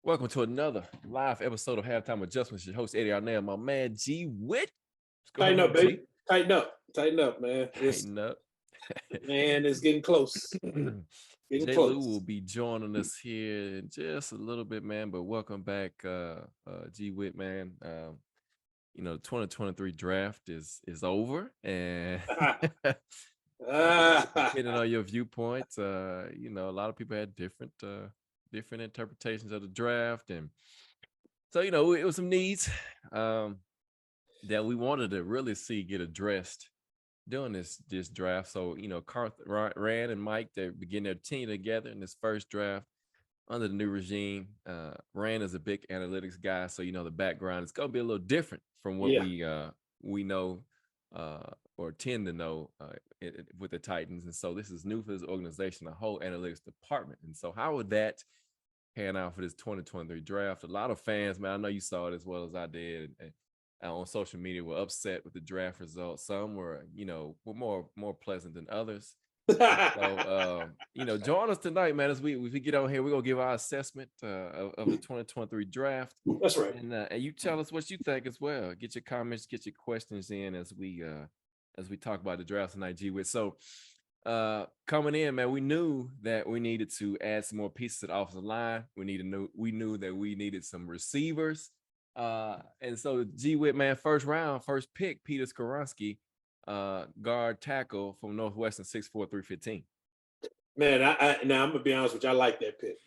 Welcome to another live episode of Halftime Adjustments. Your host, Eddie Arnett, my man, G Witt. What's Tighten going up, on, baby. G? Tighten up, man. Tighten up. It's getting close. Getting J. Lou will close. be joining us here in just a little bit, man. But welcome back, G Witt, man. 2023 draft is over, and depending on your viewpoint, a lot of people had different interpretations of the draft, and so it was some needs that we wanted to really see get addressed during this draft. So Carth, Rand, and Mike, they begin their team together in this first draft under the new regime. Rand is a big analytics guy, so the background is gonna be a little different from what Yeah. we know or tend to know with the Titans. And so this is new for this organization, the whole analytics department. And so how would that pan out for this 2023 draft? A lot of fans, man, I know you saw it as well as I did, and on social media were upset with the draft results. Some were more pleasant than others. So join us tonight, man, as we get on here. We're gonna give our assessment of the 2023 draft. That's right. And you tell us what you think as well. Get your comments, get your questions in as we talk about the draft tonight, G Witt. So coming in, man, we knew that we needed to add some more pieces to the offensive line. We knew that we needed some receivers. And so G Witt, man, first round, first pick, Peter Skoronski, guard tackle from Northwestern, 6'4", 315. Man, now I'm gonna be honest with you. I like that pick,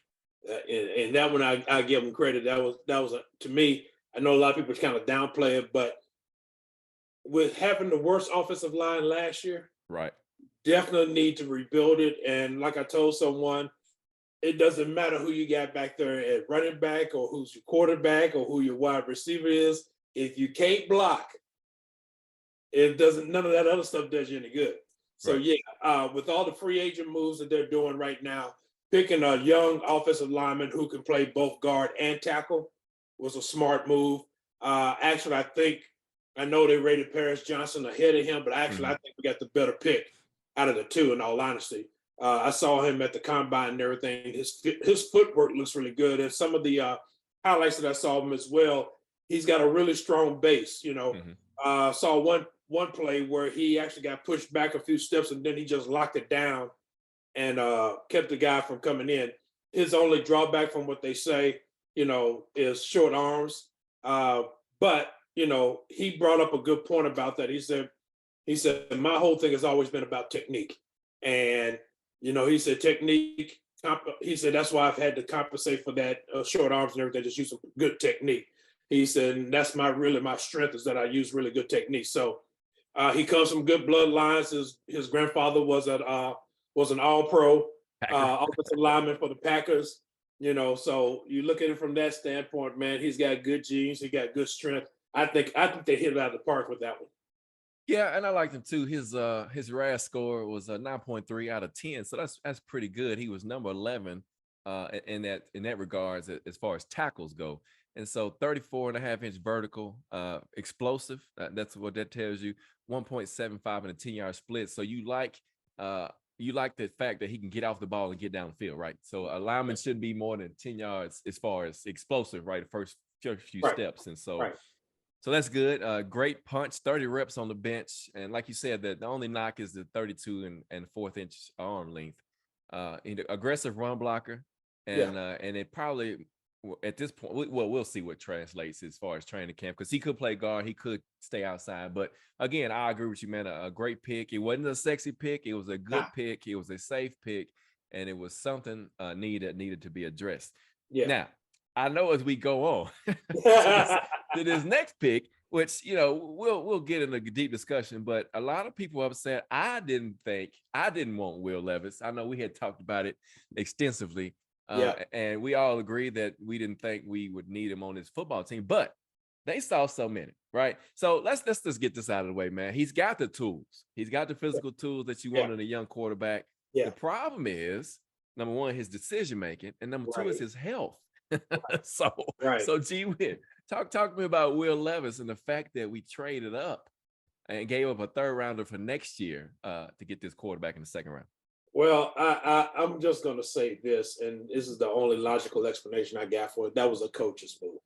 and that one I give him credit. That was to me. I know a lot of people kind of downplay it, but with having the worst offensive line last year, Right. definitely need to rebuild it. And like I told someone, it doesn't matter who you got back there at running back or who's your quarterback or who your wide receiver is. If you can't block, it doesn't. None of that other stuff does you any good. So Right. yeah, with all the free agent moves that they're doing right now, picking a young offensive lineman who can play both guard and tackle was a smart move. Actually, I know they rated Paris Johnson ahead of him, but actually, I think we got the better pick out of the two. In all honesty, I saw him at the combine and everything. His footwork looks really good, and some of the highlights that I saw him as well. He's got a really strong base. Saw one play where he actually got pushed back a few steps and then he just locked it down and kept the guy from coming in. His only drawback from what they say, is short arms. But he brought up a good point about that. He said my whole thing has always been about technique, and he said technique. He said that's why I've had to compensate for that short arms and everything. Just use some good technique. He said and that's my strength is that I use really good technique. So he comes from good bloodlines. His grandfather was an All-Pro offensive lineman for the Packers. So you look at it from that standpoint, man. He's got good genes. He got good strength. I think they hit it out of the park with that one. Yeah, and I liked him too. His RAS score was a 9.3 out of 10, so that's pretty good. He was number 11 in that regards as far as tackles go. And so 34 and a half inch vertical, explosive. That's what that tells you. 1.75 in a 10-yard split. So you like the fact that he can get off the ball and get downfield, right? So a lineman shouldn't be more than 10 yards as far as explosive, right? The first few Right. steps. And so Right. so that's good. Great punch, 30 reps on the bench. And like you said, that the only knock is the 32 and fourth inch arm length. Aggressive run blocker. Yeah. And it probably at this point, we'll see what translates as far as training camp, because he could play guard, he could stay outside. But again, I agree with you, man. A great pick. It wasn't a sexy pick. It was a good pick. It was a safe pick, and it was something needed to be addressed. Yeah. Now, I know as we go on to this next pick, which we'll get into a deep discussion, but a lot of people upset. I didn't want Will Levis. I know we had talked about it extensively. And we all agree that we didn't think we would need him on this football team, but they saw so many, right? So let's just get this out of the way, man. He's got the tools. He's got the physical tools that you want in a young quarterback. Yeah. The problem is, number one, his decision making, and number two is his health. So G Witt, talk to me about Will Levis and the fact that we traded up and gave up a third rounder for next year to get this quarterback in the second round. Well, I'm just going to say this, and this is the only logical explanation I got for it. That was a coach's move.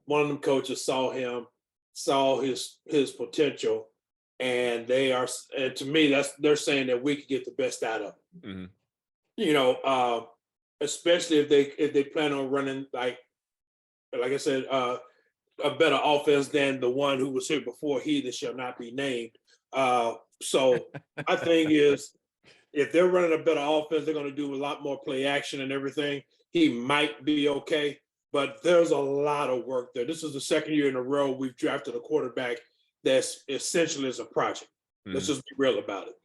One of them coaches saw him, saw his potential, and they are, and to me, they're saying that we could get the best out of him. Hmm. You know, especially if they plan on running like I said, a better offense than the one who was here before he that shall not be named. So my thing is, if they're running a better offense, they're going to do a lot more play action and everything. He might be okay, but there's a lot of work there. This is the second year in a row we've drafted a quarterback that's essentially as a project. Let's just be real about it.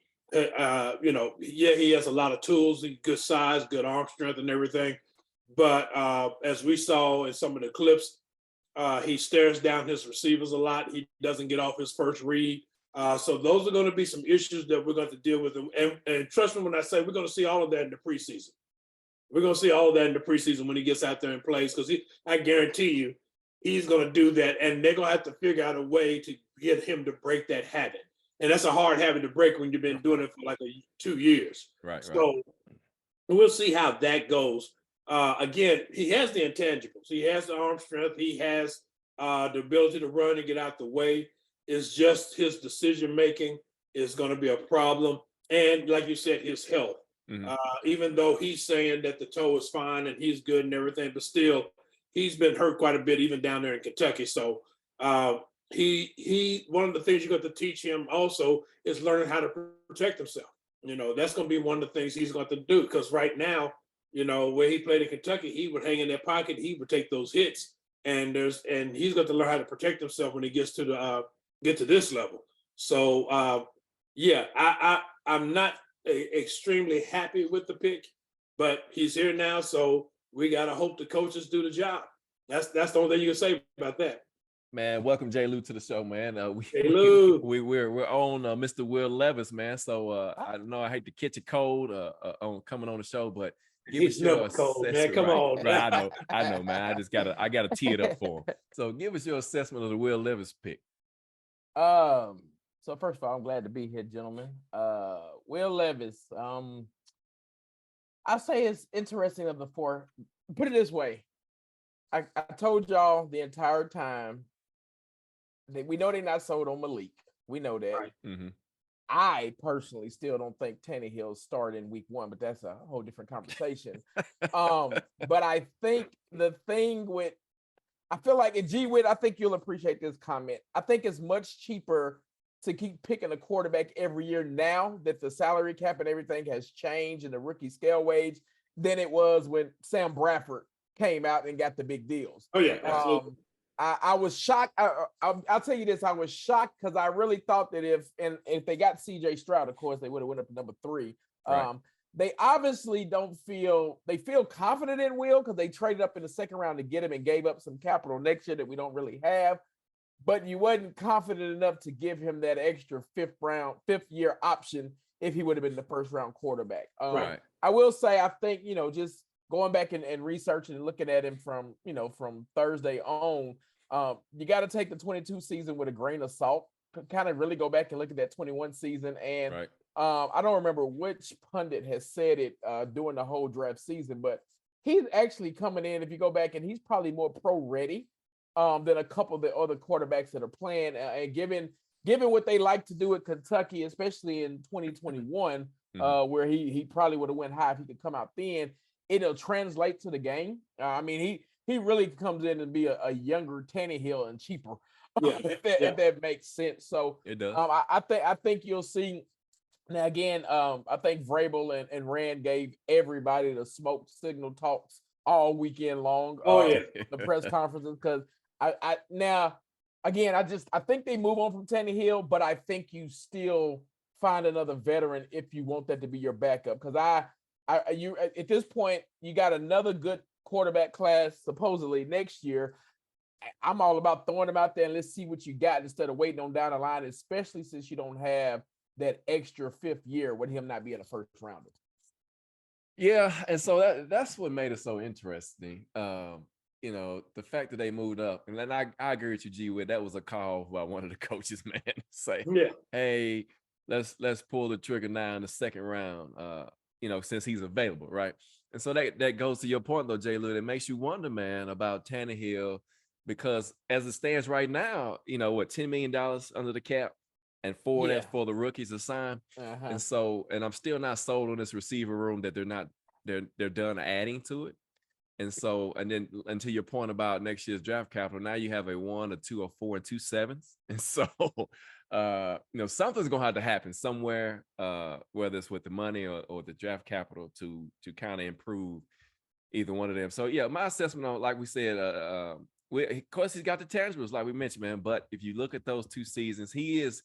Yeah, he has a lot of tools, good size, good arm strength, and everything. But as we saw in some of the clips, he stares down his receivers a lot. He doesn't get off his first read. So those are going to be some issues that we're going to deal with. And trust me when I say we're going to see all of that in the preseason. We're going to see all of that in the preseason when he gets out there and plays, because I guarantee you he's going to do that. And they're going to have to figure out a way to get him to break that habit. And that's a hard habit to break when you've been doing it for like 2 years. Right. So we'll see how that goes. Again, he has the intangibles. He has the arm strength. He has the ability to run and get out the way. It's just his decision making is going to be a problem. And like you said, his health. Even though he's saying that the toe is fine and he's good and everything, but still, he's been hurt quite a bit, even down there in Kentucky. So he one of the things you got to teach him also is learning how to protect himself. That's going to be one of the things he's going to do, because right now, where he played in Kentucky, he would hang in that pocket, he would take those hits, and he's got to learn how to protect himself when he gets to this level. So yeah, I'm not extremely happy with the pick, but he's here now, so we got to hope the coaches do the job. That's the only thing you can say about that. Man, welcome Jay Lou to the show, man. Hey, Lou. We're on Mr. Will Levis, man. So I know I hate to catch a cold on coming on the show, but give us your assessment. Man. Come on. Right, I know, man. I gotta tee it up for him. So give us your assessment of the Will Levis pick. So first of all, I'm glad to be here, gentlemen. Will Levis. I say it's interesting of the four. Put it this way. I told y'all the entire time that we know they're not sold on Malik. We know that. Right. Mm-hmm. I personally still don't think Tannehill start in week 1, but that's a whole different conversation. But I think the thing with, I feel like, and G Wit, I think you'll appreciate this comment. I think it's much cheaper to keep picking a quarterback every year now that the salary cap and everything has changed and the rookie scale wage than it was when Sam Bradford came out and got the big deals. Oh yeah, absolutely. I was shocked. I'll tell you this: I was shocked because I really thought that if they got C.J. Stroud, of course, they would have went up to number 3. Right. They obviously feel confident in Will because they traded up in the second round to get him and gave up some capital next year that we don't really have. But you wasn't confident enough to give him that extra fifth year option if he would have been the first round quarterback. Right. I will say, I think, just going back and researching and looking at him from Thursday on, you got to take the 22 season with a grain of salt, kind of really go back and look at that 21 season. And Right. I don't remember which pundit has said it during the whole draft season, but he's actually coming in, if you go back, and he's probably more pro ready than a couple of the other quarterbacks that are playing. And given what they like to do at Kentucky, especially in 2021, where he probably would have went high if he could come out then, it'll translate to the game. I mean, he really comes in and be a younger Tannehill and cheaper, if that makes sense. So It does. I think you'll see. Now again, I think Vrabel and Rand gave everybody the smoke signal talks all weekend long. The press conferences, because I think they move on from Tannehill, but I think you still find another veteran if you want that to be your backup. Because you at this point, you got another good quarterback class supposedly next year. I'm all about throwing them out there and let's see what you got instead of waiting on down the line, especially since you don't have that extra 5th year with him not being a first rounder. Yeah, and so that's what made it so interesting. The fact that they moved up, and then I agree with you, G. With that was a call by one of the coaches, man, to say, Yeah. hey, let's pull the trigger now in the second round. Since he's available, right? And so that goes to your point though, Jay Lou. It makes you wonder, man, about Tannehill, because as it stands right now, $10 million under the cap, and four of Yeah. that for the rookies to sign. Uh-huh. And I'm still not sold on this receiver room that they're done adding to it. And then to your point about next year's draft capital, now you have a 1, a 2, a 4, and 2 7s. And so something's gonna have to happen somewhere, whether it's with the money or the draft capital to kind of improve either one of them. So yeah, my assessment on, like we said, of course he's got the tangibles, like we mentioned, man. But if you look at those 2 seasons, he is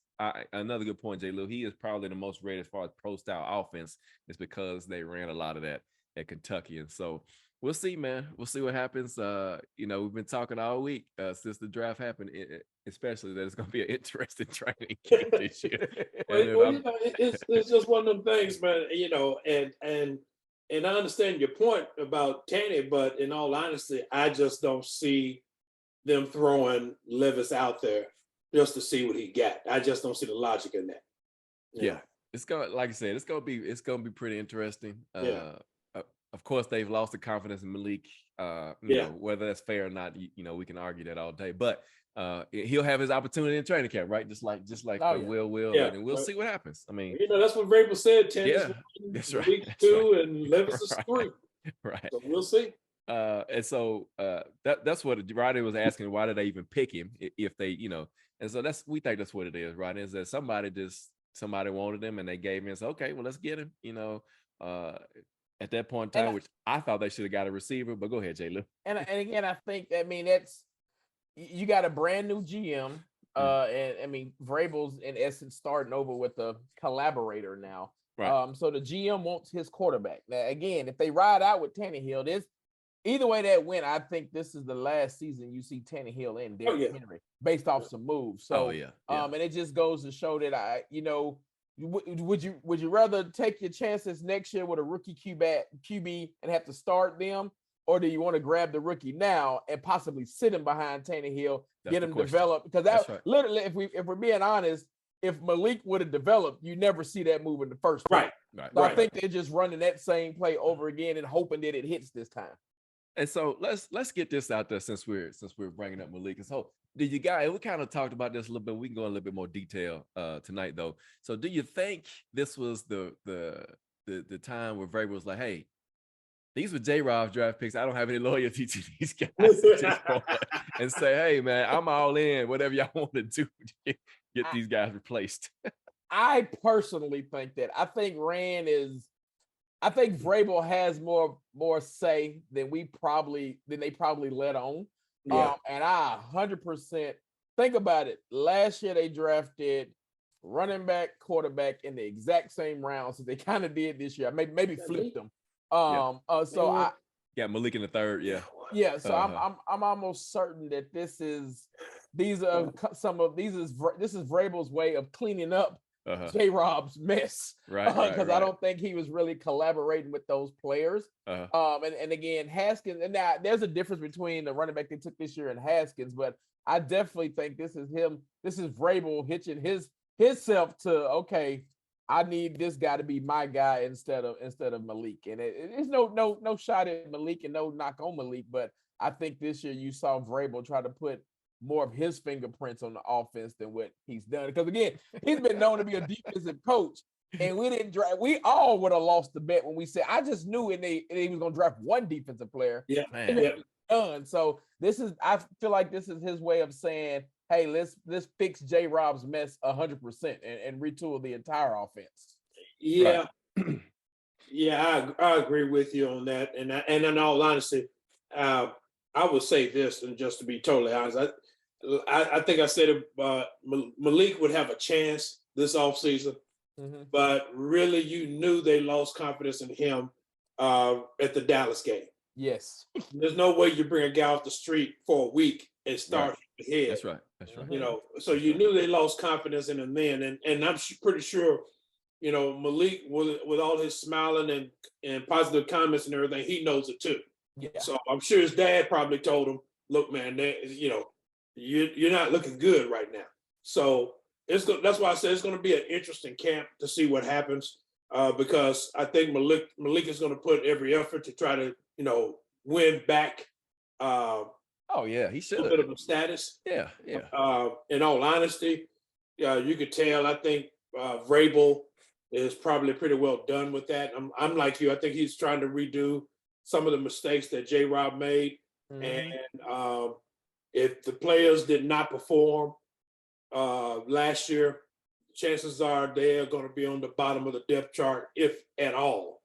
another good point, J. Lou. He is probably the most rated as far as pro style offense. It's because they ran a lot of that at Kentucky, and so we'll see, man. We'll see what happens. We've been talking all week since the draft happened, especially that it's going to be an interesting training camp this year. It's just one of them things, man. And I understand your point about Tanny, but in all honesty, I just don't see them throwing Levis out there just to see what he got. I just don't see the logic in that. Yeah. It's going, like I said, it's going to be pretty interesting. Of course, they've lost the confidence in Malik. Whether that's fair or not, we can argue that all day. But he'll have his opportunity in training camp, right? Just like Will, and we'll see what happens. I mean, that's what Vrabel said. That's right. Week 2 and Levis is 3. Right. So we'll see. And so that's what Rodney was asking. Why did they even pick him if they, And so we think that's what it is, right? Is that somebody wanted him and they gave him and said, okay, well, let's get him. At that point in time, which I thought they should have got a receiver, but go ahead, Jay Lou. And again, I think that's you got a brand new GM, and Vrabel's in essence starting over with a collaborator now. Right. So the GM wants his quarterback. Now, again, if they ride out with Tannehill, either way that went, I think this is the last season you see Tannehill and Derrick Henry based off some moves. So, and it just goes to show that would you rather take your chances next year with a rookie QB and have to start them, or do you want to grab the rookie now and possibly sit him behind Tannehill, get him developed? Because literally, if we're being honest, if Malik would have developed, you never see that move in the first place. Right. So I think they're just running that same play over again and hoping that it hits this time. And so let's get this out there since we're bringing up Malik. So we kind of talked about this a little bit. We can go in a little bit more detail tonight, though. So do you think this was the time where Vrabel was like, hey, these were J-Rob's draft picks. I don't have any loyalty to these guys at this point. And say, hey, man, I'm all in. Whatever y'all want to do, get these guys replaced. I personally think that. I think Vrabel has more say than they probably let on. Yeah. And I 100% think about it. Last year they drafted running back, quarterback in the exact same rounds that they kind of did this year. Maybe flipped them. So I Malik in the third. Yeah. So I'm almost certain that this is Vrabel's way of cleaning up J-Rob's mess, right? Because I don't think he was really collaborating with those players. And again, Haskins, and now there's a difference between the running back they took this year and Haskins, but I definitely think this is him. This is Vrabel hitching himself to, okay, I need this guy to be my guy instead of Malik. And it's no shot at Malik and no knock on Malik, but I think this year you saw Vrabel try to put more of his fingerprints on the offense than what he's done. Because again, he's been known to be a defensive coach, and we all would have lost the bet when we said, I just knew he was going to draft one defensive player. Yeah, man. Done. So I feel like this is his way of saying, hey, let's fix J-Rob's mess 100% and retool the entire offense. Yeah. Right. Yeah, I agree with you on that. And in all honesty, I would say this, and just to be totally honest, I think I said it, Malik would have a chance this offseason, but really you knew they lost confidence in him at the Dallas game. Yes. There's no way you bring a guy off the street for a week and start ahead. That's right. So you knew they lost confidence in him then. And I'm pretty sure, Malik, with all his smiling and positive comments and everything, he knows it too. Yeah. So I'm sure his dad probably told him, look, man, you're not looking good right now. So That's why I said it's going to be an interesting camp to see what happens, because I think Malik is going to put every effort to try to win back Oh yeah, he a should. bit of a status. Yeah, yeah. In all honesty, you could tell. I think Vrabel is probably pretty well done with that. I'm like you. I think he's trying to redo some of the mistakes that J. Rob made, Mhm. and if the players did not perform last year, chances are they're going to be on the bottom of the depth chart, if at all,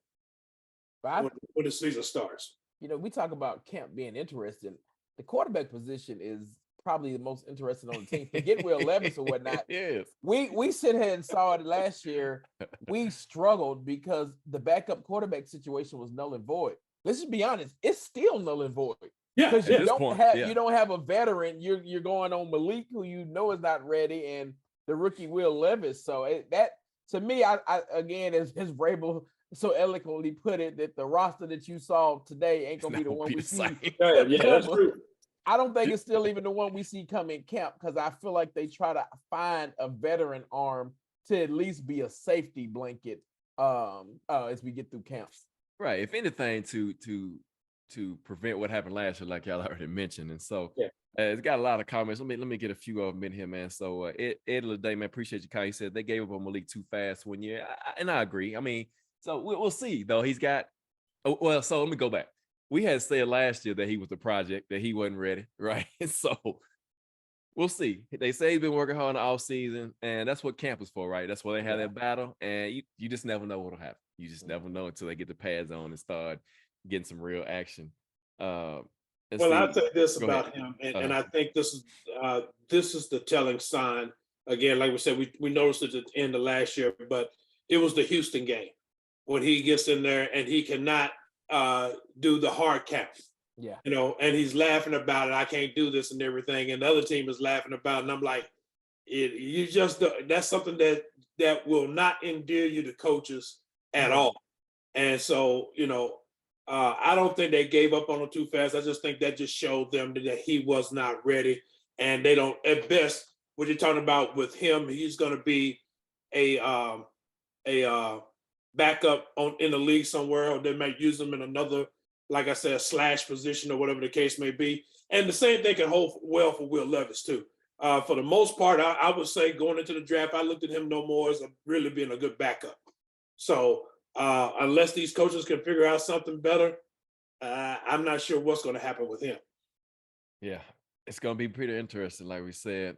But I when the season starts. we talk about camp being interesting. The quarterback position is probably the most interesting on the team. Forget Will Levis or whatnot. Yes. We sit here and saw it last year. We struggled because the backup quarterback situation was null and void. Let's just be honest, it's still null and void. Yeah, Because At this point, yeah. you don't have a veteran. You're going on Malik, who is not ready, and the rookie Will Levis. So that to me, I again, as Vrabel so eloquently put it, that the roster that you saw today ain't gonna be the Not one we the see. same. yeah, that's true. I don't think it's still even the one we see come in camp, because I feel like they try to find a veteran arm to at least be a safety blanket as we get through camps. Right. If anything, to prevent what happened last year, like y'all already mentioned. And so Yeah. It's got a lot of comments. Let me get a few of them in here, man. So Ed Day, man, appreciate you, Kyle. He said they gave up on Malik too fast one year. And I agree. I mean, so we'll see, though. He's got so let me go back. We had said last year that he was the project, that he wasn't ready, right? So we'll see. They say he's been working hard in the off season, and that's what camp is for, right? That's why they have that battle, and you just never know what'll happen. You just never know until they get the pads on and start getting some real action. Well, I'll say this Go about ahead. him, and I think this is the telling sign. Again, like we said, we noticed it at the end of last year, but it was the Houston game when he gets in there and he cannot do the hard count. Yeah. And he's laughing about it. I can't do this and everything, and the other team is laughing about it. And I'm like, that's something that will not endear you to coaches at all. And so, I don't think they gave up on him too fast. I just think that just showed them that he was not ready. And they don't, at best, what you're talking about with him, he's going to be a backup in the league somewhere, or they might use him in another, like I said, a slash position or whatever the case may be. And the same thing can hold well for Will Levis too. For the most part, I would say going into the draft, I looked at him no more as really being a good backup. So unless these coaches can figure out something better, I'm not sure what's going to happen with him. Yeah, it's going to be pretty interesting, like we said.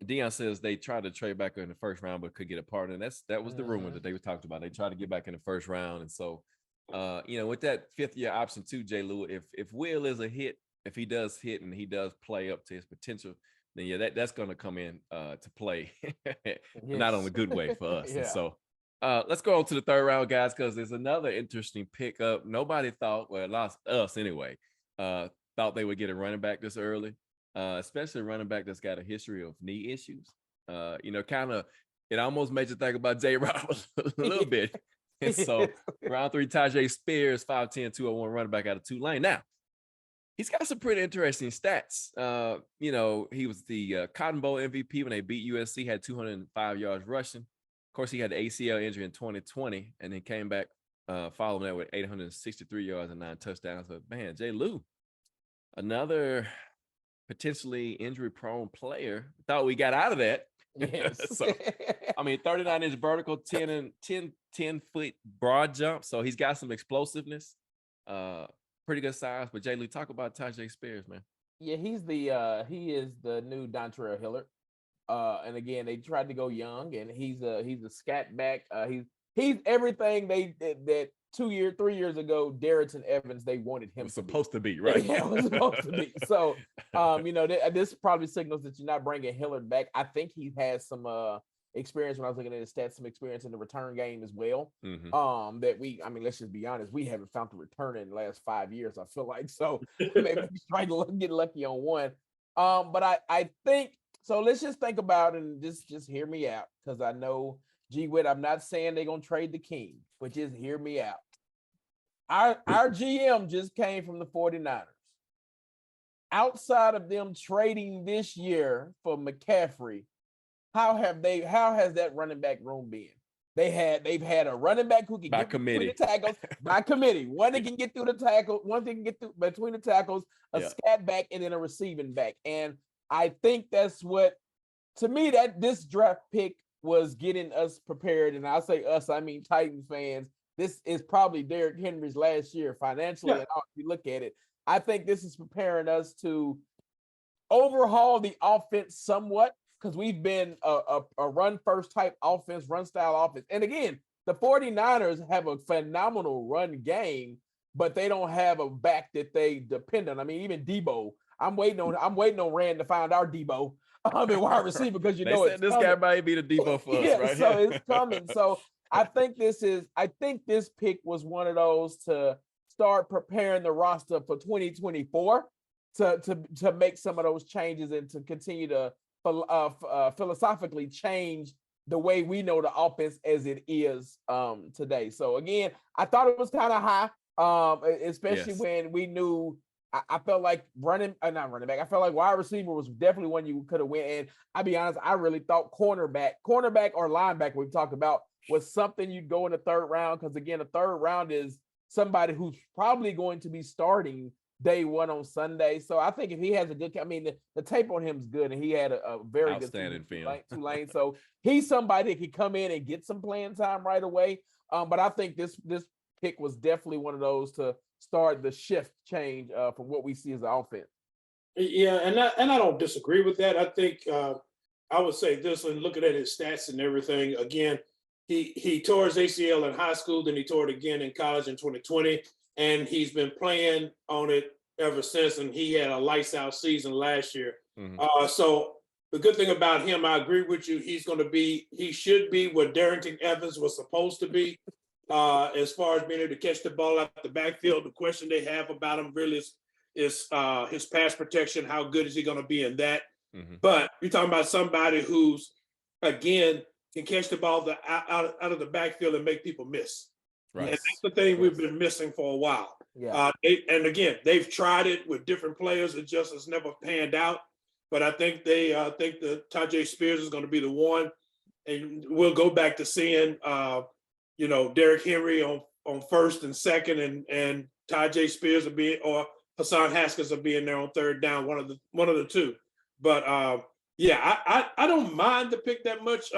Dion says they tried to trade back in the first round, but could get a partner. And that was the rumor that they were talked about. They tried to get back in the first round. And so, with that fifth-year option too, J. Lou, if Will is a hit, if he does hit and he does play up to his potential, then yeah, that's going to come in to play, not on a good way for us. Yeah. And so let's go on to the third round, guys, because there's another interesting pickup. Nobody thought, well, lost us anyway, thought they would get a running back this early, especially a running back that's got a history of knee issues. Kind of, it almost made you think about J. Rob a little bit. And so round 3, Tyjae Spears, 5'10", 201 running back out of Tulane. Now, he's got some pretty interesting stats. He was the Cotton Bowl MVP when they beat USC, had 205 yards rushing. Of course, he had the ACL injury in 2020 and then came back following that with 863 yards and 9 touchdowns. But man, J. Lou, another potentially injury-prone player. Thought we got out of that. Yes. So, 39-inch vertical, 10-foot broad jump. So he's got some explosiveness. Pretty good size. But J. Lou, talk about Tyjae Spears, man. Yeah, he is the new Dontrell Hillard. And again, they tried to go young, and he's a scat back. He's everything that 3 years ago, Darrison Evans, they wanted him supposed to be, right? Yeah, it was supposed to be. So, this probably signals that you're not bringing Hillard back. I think he has some experience when I was looking at his stats, some experience in the return game as well. Mm-hmm. Let's just be honest, we haven't found the return in the last 5 years, I feel like. So maybe he's trying to get lucky on one. But I think so. Let's just think about it and just hear me out, because I know G Witt, I'm not saying they're gonna trade the king, but just hear me out. Our GM just came from the 49ers. Outside of them trading this year for McCaffrey, how has that running back room been? They've had a running back who can By get between committee. the tackles by committee. One that can get through the tackle, one that can get through between the tackles, a Yeah. scat back, and then a receiving back. And I think that's what, to me, that this draft pick was getting us prepared. And I say us, I mean Titans fans. This is probably Derrick Henry's last year financially. Yeah. And if you look at it, I think this is preparing us to overhaul the offense somewhat, because we've been a run first type offense, run style offense. And again, the 49ers have a phenomenal run game, but they don't have a back that they depend on. I mean, even Debo, I'm waiting on Rand to find our Debo in wide receiver, because They know said it's this coming. guy might be the Debo for us, Yeah, right? so here. it's coming. So I think this pick was one of those to start preparing the roster for 2024 to make some of those changes and to continue to philosophically change the way we know the offense as it is today. So again, I thought it was kind of high, especially Yes. when we knew. I felt like not running back. I felt like wide receiver was definitely one you could have went. And I'll be honest, I really thought cornerback or linebacker we've talked about was something you'd go in the third round, because again, the third round is somebody who's probably going to be starting day one on Sunday. So I think if he has a good, I mean, the tape on him is good, and he had a very Outstanding good film. Tulane. So he's somebody that could come in and get some playing time right away. But I think this pick was definitely one of those to start the shift change from what we see as an offense. Yeah, and I don't disagree with that. I think I would say this, and looking at his stats and everything. Again, he tore his ACL in high school, then he tore it again in college in 2020, and he's been playing on it ever since. And he had a lights out season last year. Mhm. So the good thing about him, I agree with you. He should be what Darrington Evans was supposed to be. As far as being able to catch the ball out the backfield, the question they have about him really is his pass protection. How good is he going to be in that? Mhm. But you're talking about somebody who's, again, can catch the ball out of the backfield and make people miss. Right. And that's the thing we've been missing for a while. Yeah. And again, they've tried it with different players. It just has never panned out. But I think they think that Tyjae Spears is going to be the one. And we'll go back to seeing Derrick Henry on first and second, and Tyjae Spears or Hassan Haskins will be in there on third down, one of the two. But I don't mind the pick that much.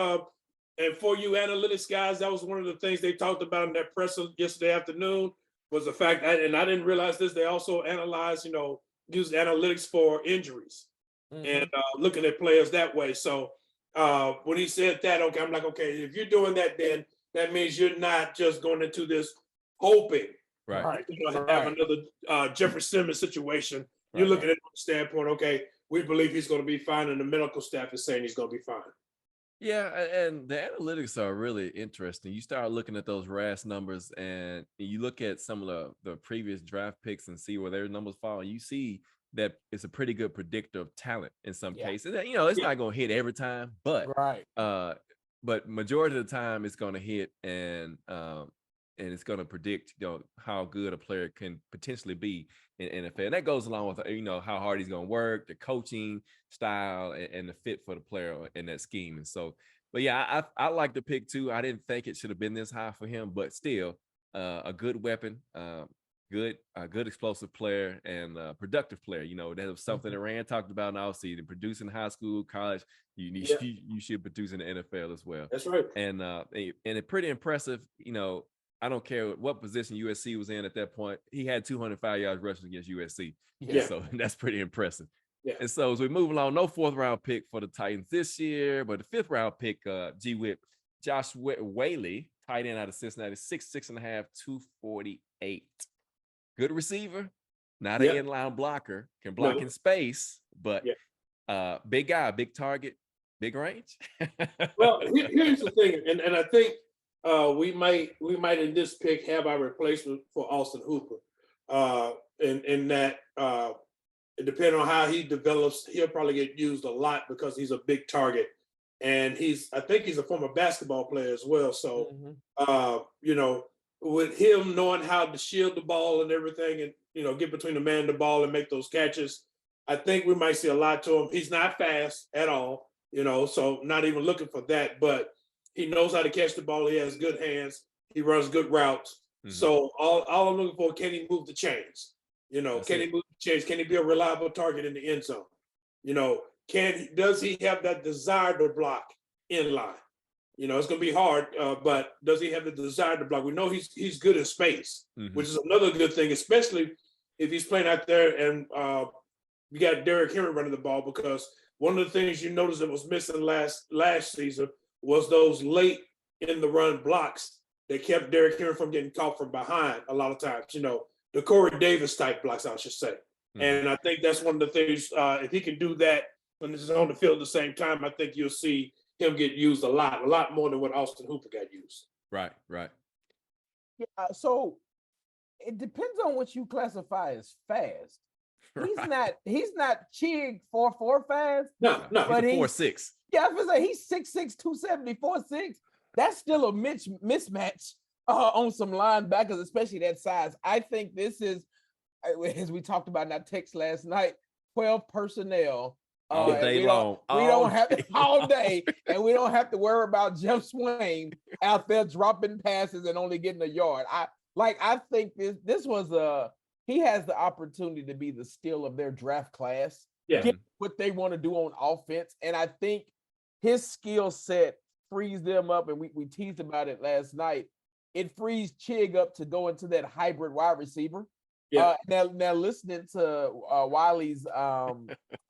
And for you analytics guys, that was one of the things they talked about in that presser yesterday afternoon, was the fact that, and I didn't realize this, they also analyze, use analytics for injuries and looking at players that way. So when he said that, okay, I'm like, okay, if you're doing that, then that means you're not just going into this hoping Right. have another Jeffrey Simmons situation. You're looking at it from the standpoint, okay, we believe he's going to be fine, and the medical staff is saying he's going to be fine. Yeah, and the analytics are really interesting. You start looking at those RAS numbers, and you look at some of the previous draft picks and see where their numbers fall. And you see that it's a pretty good predictor of talent in some cases. It's not going to hit every time, but but majority of the time it's going to hit, and it's going to predict how good a player can potentially be in NFL. And that goes along with how hard he's going to work, the coaching style, and the fit for the player in that scheme. And so, but yeah, I like the pick too. I didn't think it should have been this high for him, but still a good weapon, good explosive player, and productive player. That was something that Rand talked about in offseason, producing high school, college. You should produce in the NFL as well. That's right. And it pretty impressive. I don't care what position USC was in at that point. He had 205 yards rushing against USC. Yeah. So that's pretty impressive. Yeah. And so as we move along, no fourth round pick for the Titans this year, but the fifth round pick, G-Whip, Josh Whaley, tight end out of Cincinnati, 6'6.5", 248. Good receiver, not an inline blocker, can block in space, but big guy, big target, big range. Well, here's the thing, and I think we might in this pick have our replacement for Austin Hooper. In that depending on how he develops, he'll probably get used a lot because he's a big target, and I think he's a former basketball player as well. So with him knowing how to shield the ball and everything, and get between the man and the ball and make those catches, I think we might see a lot to him. He's not fast at all. so not even looking for that, but he knows how to catch the ball. He has good hands. He runs good routes. So all I'm looking for, can he move the chains? Can he move the chains? Can he be a reliable target in the end zone? Does he have that desire to block in line? It's going to be hard, but does he have the desire to block? We know he's good in space, which is another good thing, especially if he's playing out there and we got Derrick Henry running the ball, because one of the things you noticed that was missing last season was those late in the run blocks that kept Derrick Henry from getting caught from behind a lot of times, the Corey Davis type blocks, I should say. And I think that's one of the things, if he can do that when this is on the field at the same time, I think you'll see him get used a lot more than what Austin Hooper got used. Right. Yeah, so it depends on what you classify as fast. He's not Chig 4.4 fast. No, but he's 4.6. Yeah, I was gonna say he's 6'6", 270, 4.6. That's still a mismatch on some linebackers, especially that size. I think this is, as we talked about in our text last night, 12 personnel. All day long. We don't have it all day, and we don't have to worry about Jeff Swain out there dropping passes and only getting a yard. I think this was he has the opportunity to be the steal of their draft class. Yeah. Get what they want to do on offense. And I think his skill set frees them up. And we teased about it last night. It frees Chig up to go into that hybrid wide receiver. Yeah. Now listening to Wiley's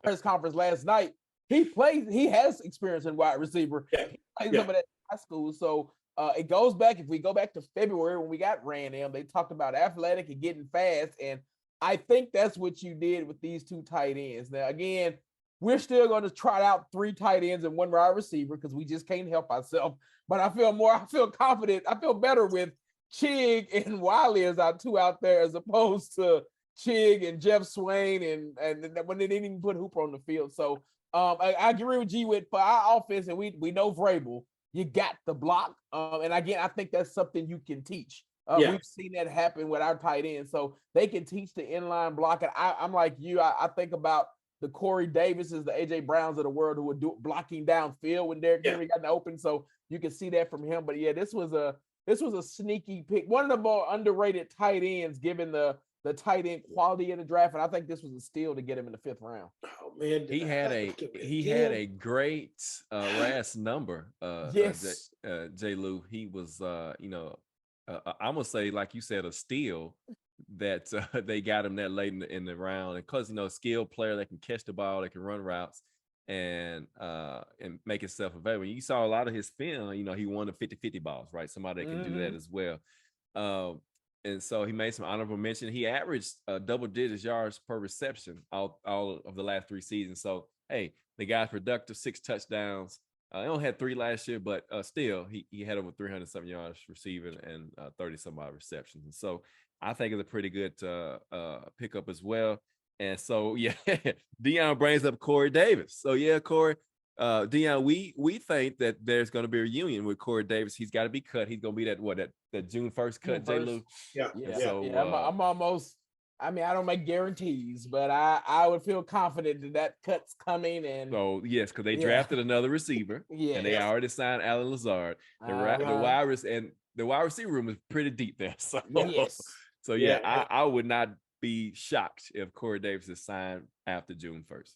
press conference last night, he has experience in wide receiver. Yeah. He played some of that in high school. So it goes back, if we go back to February when we got Random, they talked about athletic and getting fast. And I think that's what you did with these two tight ends. Now, again, we're still going to trot out 3 tight ends and 1 wide receiver because we just can't help ourselves. But I feel confident. I feel better with Chig and Wiley as our 2 out there, as opposed to Chig and Jeff Swain and when they didn't even put Hooper on the field. So I agree with G-Wit for our offense, and we know Vrabel. You got the block. And again, I think that's something you can teach. We've seen that happen with our tight end. So they can teach the inline block. And I'm like you. I think about the Corey Davises, the A.J. Browns of the world who were blocking downfield when Derrick Henry got in the open. So you can see that from him. But yeah, this was a sneaky pick. One of the more underrated tight ends, given the tight end quality in the draft. And I think this was a steal to get him in the 5th round. Oh man, he had a great last number. Yes, J. Lou. He was I'm gonna say, like you said, a steal that they got him that late in the round, and because skilled player that can catch the ball, that can run routes and make himself available. You saw a lot of his film. He won the 50-50 balls, right? Somebody that can do that as well. And so he made some honorable mention. He averaged double digits yards per reception all of the last 3 seasons. So, hey, the guy's productive, 6 touchdowns. He only had 3 last year, but still, he had over 300-something yards receiving and 30-some odd receptions. And so I think it's a pretty good pickup as well. And so, yeah, Dion brings up Corey Davis. So, yeah, Corey, Dion, we think that there's going to be a reunion with Corey Davis. He's got to be cut. He's going to be that June 1st cut, J. Lou. Yeah. So, I'm almost. I mean, I don't make guarantees, but I would feel confident that cut's coming. And so yes, because they drafted another receiver, and they already signed Alan Lazard. The wide receiver room is pretty deep there. So I would not be shocked if Corey Davis is signed after June 1st.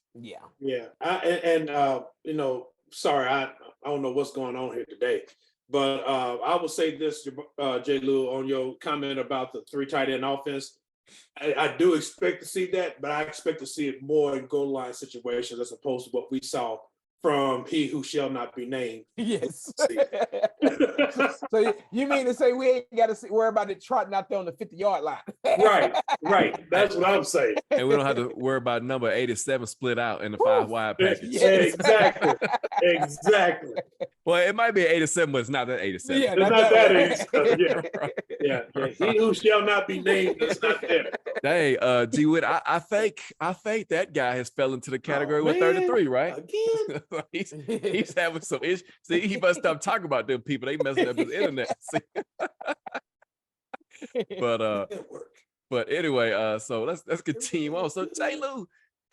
Sorry, I don't know what's going on here today, but I will say this, J. Lou, on your comment about the 3 tight end offense. I do expect to see that, but I expect to see it more in goal line situations as opposed to what we saw from he who shall not be named. Yes. So you mean to say we ain't got to worry about it trotting out there on the 50-yard line? Right. That's what I'm saying. And we don't have to worry about number 87 split out in the 5-wide package. Yes. Exactly. Well, it might be an 87, but it's not that 87. Yeah, it's not that 87. Yeah. He who shall not be named is not there. Hey, G-Wit, I think that guy has fell into the category with 33, right? Again. he's having some issues. See, he must stop talking about them people. They messing up his internet. But anyway, so let's continue on. So J. Lou,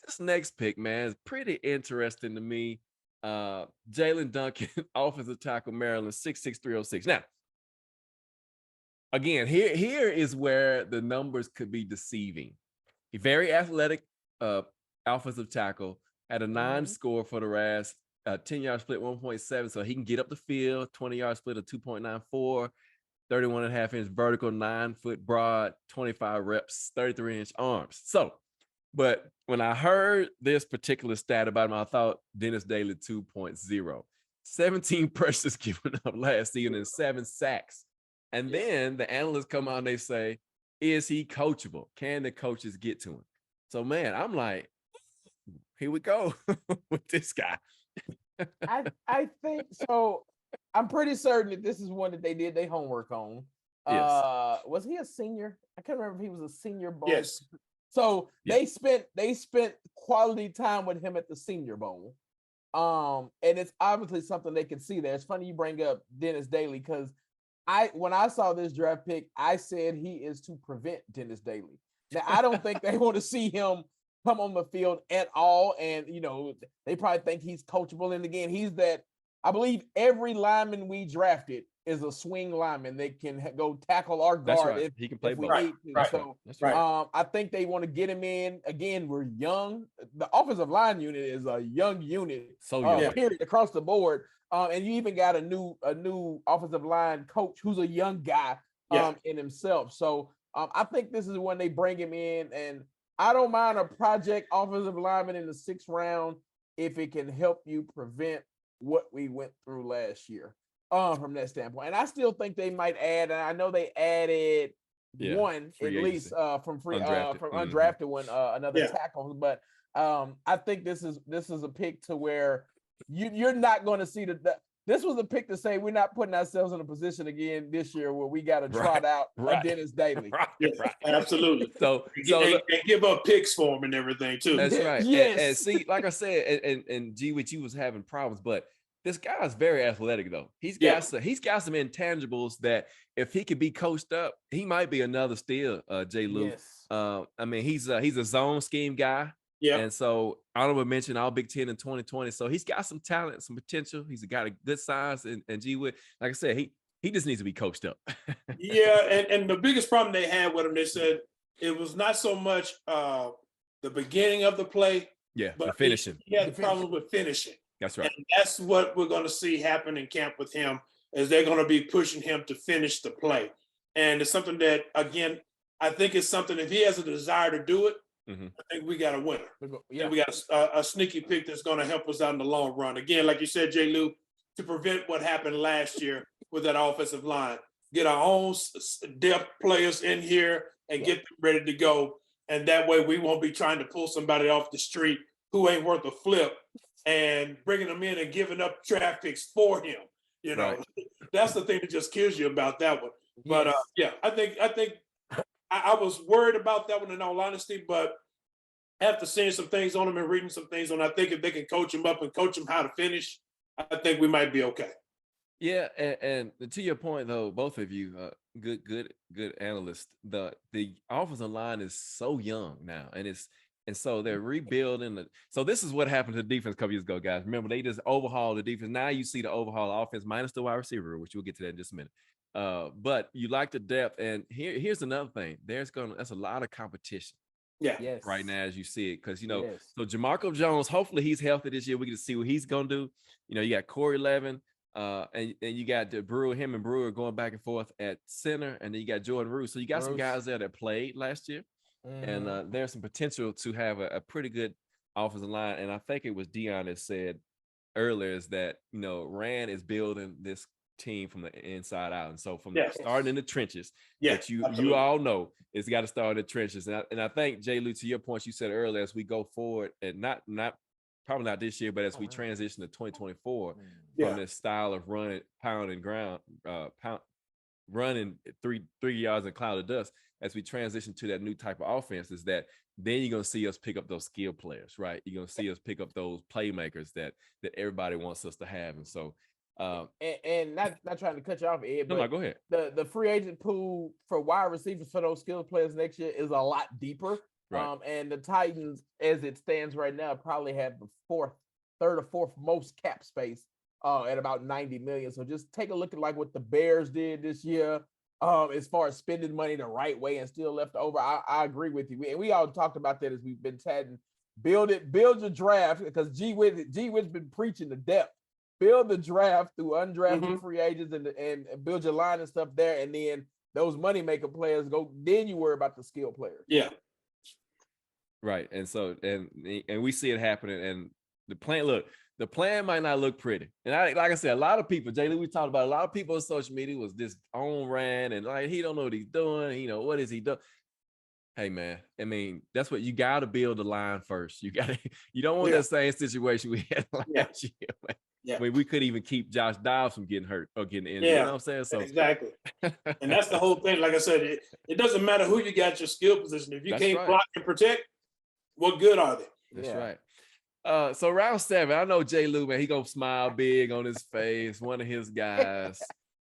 this next pick, man, is pretty interesting to me. Jalen Duncan, offensive tackle, Maryland, 6'6", 306. Now, again, here is where the numbers could be deceiving. A very athletic offensive tackle, had a 9 score for the RAS, 10-yard split 1.7, so he can get up the field, 20-yard split of 2.94, 31.5-inch vertical, 9-foot broad, 25 reps, 33-inch arms. So, but when I heard this particular stat about him, I thought Dennis Daly 2.0. 17 pressures given up last season and 7 sacks. And then the analysts come out and they say, is he coachable? Can the coaches get to him? So, man, I'm like, here we go with this guy. I think so. I'm pretty certain that this is one that they did their homework on. Yes. Was he a senior? I can't remember if he was a senior bowl. Yes. So they spent quality time with him at the Senior Bowl. And it's obviously something they can see there. It's funny you bring up Dennis Daly because when I saw this draft pick, I said he is to prevent Dennis Daly. Now I don't think they want to see him come on the field at all. And they probably think he's coachable. And again, he's that. I believe every lineman we drafted is a swing lineman. They can go tackle our guard. That's right. If he can play both. Right. So That's right. I think they want to get him in. Again, we're young. The offensive line unit is a young unit. So young. Period, across the board. And you even got a new offensive line coach who's a young guy in himself. So I think this is when they bring him in, and I don't mind a project offensive lineman in the 6th round if it can help you prevent what we went through last year from that standpoint. And I still think they might add, and I know they added one at least from undrafted one, another tackle. But I think this is a pick to where you're not going to see this was a pick to say we're not putting ourselves in a position again this year where we got to trot out a Dennis Daly. Absolutely. So and give up picks for him and everything too. That's right. Yes. And see, like I said, and G with you was having problems, but this guy is very athletic though. He's got some intangibles that if he could be coached up, he might be another steal, Jay Lou. Yes. I mean, he's a zone scheme guy. Yeah. And so honorable mention All Big Ten in 2020. So he's got some talent, some potential. He's got a good size, and G with, like I said, he just needs to be coached up. And the biggest problem they had with him, they said it was not so much the beginning of the play. Yeah, but the finishing. He had a problem with finishing. That's right. And that's what we're going to see happen in camp with him, is they're going to be pushing him to finish the play. And it's something that, again, I think it's something, if he has a desire to do it, I think we got a winner. Yeah. We got a sneaky pick that's going to help us out in the long run. Again, like you said, Jay Lou, to prevent what happened last year with that offensive line, get our own depth players in here and get them ready to go. And that way we won't be trying to pull somebody off the street who ain't worth a flip and bringing them in and giving up draft picks for him. That's the thing that just kills you about that one. But I think I was worried about that one in all honesty, but after seeing some things on him and reading some things on him, I think if they can coach him up and coach him how to finish, I think we might be okay. Yeah, and to your point though, both of you, good analysts. The offensive line is so young now, and so they're rebuilding. So this is what happened to the defense a couple years ago, guys. Remember, they just overhauled the defense. Now you see the overhaul offense minus the wide receiver, which we'll get to that in just a minute. But you like the depth, and here's another thing. That's a lot of competition. Yeah. Yes. Right now, as you see it, because so Jamarco Jones, hopefully he's healthy this year. We get to see what he's gonna do. You got Corey Levin, and you got him and Brewer going back and forth at center, and then you got Jordan Roos. So you got some guys there that played last year, and there's some potential to have a pretty good offensive line. And I think it was Dion that said earlier is that Rand is building this team from the inside out, and so from starting in the trenches, that you all know it's got to start in the trenches. And I think Jay Lou, to your point, you said earlier, as we go forward, and not probably not this year, but as we transition to 2024 from this style of running, pound and ground, running three yards and cloud of dust, as we transition to that new type of offense, is that then you're gonna see us pick up those skill players, right? You're gonna see us pick up those playmakers that everybody wants us to have, and so. And not trying to cut you off, Ed, but no, go ahead. The free agent pool for wide receivers for those skilled players next year is a lot deeper. Right. And the Titans, as it stands right now, probably have the 4th third or fourth most cap space at about 90 million. So just take a look at like what the Bears did this year. As far as spending money the right way and still left over, I agree with you. And we all talked about that as we've been chatting. Build your draft, because G Witt's been preaching the depth. Build the draft through undrafted free agents and build your line and stuff there, and then those moneymaker players go. Then you worry about the skill players. Yeah, right. And so and we see it happening. And the plan. Look, the plan might not look pretty. And like I said, a lot of people, Jay Lee, we talked about a lot of people on social media was this on Rand and like he don't know what he's doing. You know, what is he doing? Hey man, I mean, that's what you got to build the line first. You don't want that same situation we had last year. Man. Yeah. I mean, we couldn't even keep Josh Dobbs from getting hurt or getting injured. Yeah. You know what I'm saying? So exactly. And that's the whole thing. Like I said, it doesn't matter who you got your skill position. If you can't block and protect, what good are they? That's right. So round 7, I know Jay Lou, man, he gonna smile big on his face. One of his guys,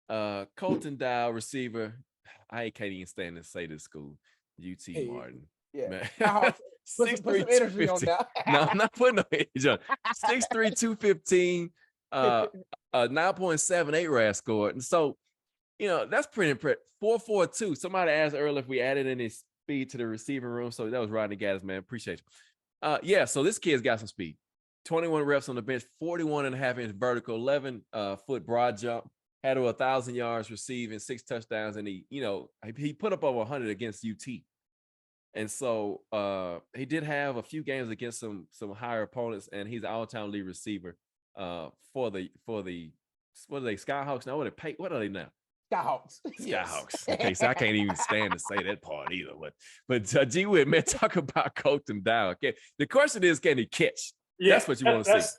Colton Dow, receiver. I can't even stand to say this school. UT Martin. Yeah. Man. Put some energy on that. No, I'm not putting no energy on. 6'3", 215, 9.78 RAS scored. And so, you know, that's pretty impressive. 4.42. Somebody asked earlier if we added any speed to the receiving room. So that was Rodney Gaddis, man. Appreciate you. Yeah, so this kid's got some speed. 21 reps on the bench, 41.5-inch vertical, 11-foot broad jump. Had over 1,000 yards receiving, 6 touchdowns, and he put up over 100 against UT. And so he did have a few games against some higher opponents, and he's an all-time lead receiver for the what are they, Skyhawks now? What are they now? Skyhawks. Skyhawks. Okay, so I can't even stand to say that part either. But G Witt, man, talk about Colton Dow. Okay, the question is, can he catch? Yeah, that's what you want to see.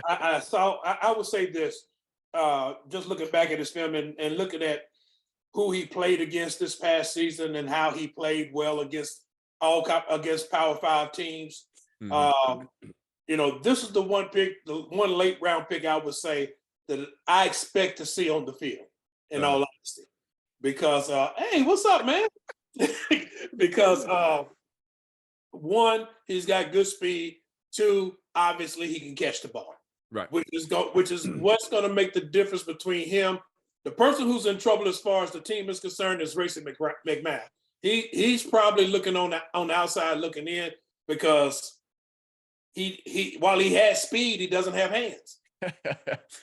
I would say this. Just looking back at his film and looking at who he played against this past season and how he played well against Power 5 teams. Mm-hmm. This is the one late round pick I would say that I expect to see on the field, in all honesty. Because hey, what's up, man? Because one, he's got good speed. 2, obviously he can catch the ball. Right. Which is what's going to make the difference between him. The person who's in trouble as far as the team is concerned is Racing McMath. He's probably looking on the outside looking in because he while he has speed, he doesn't have hands.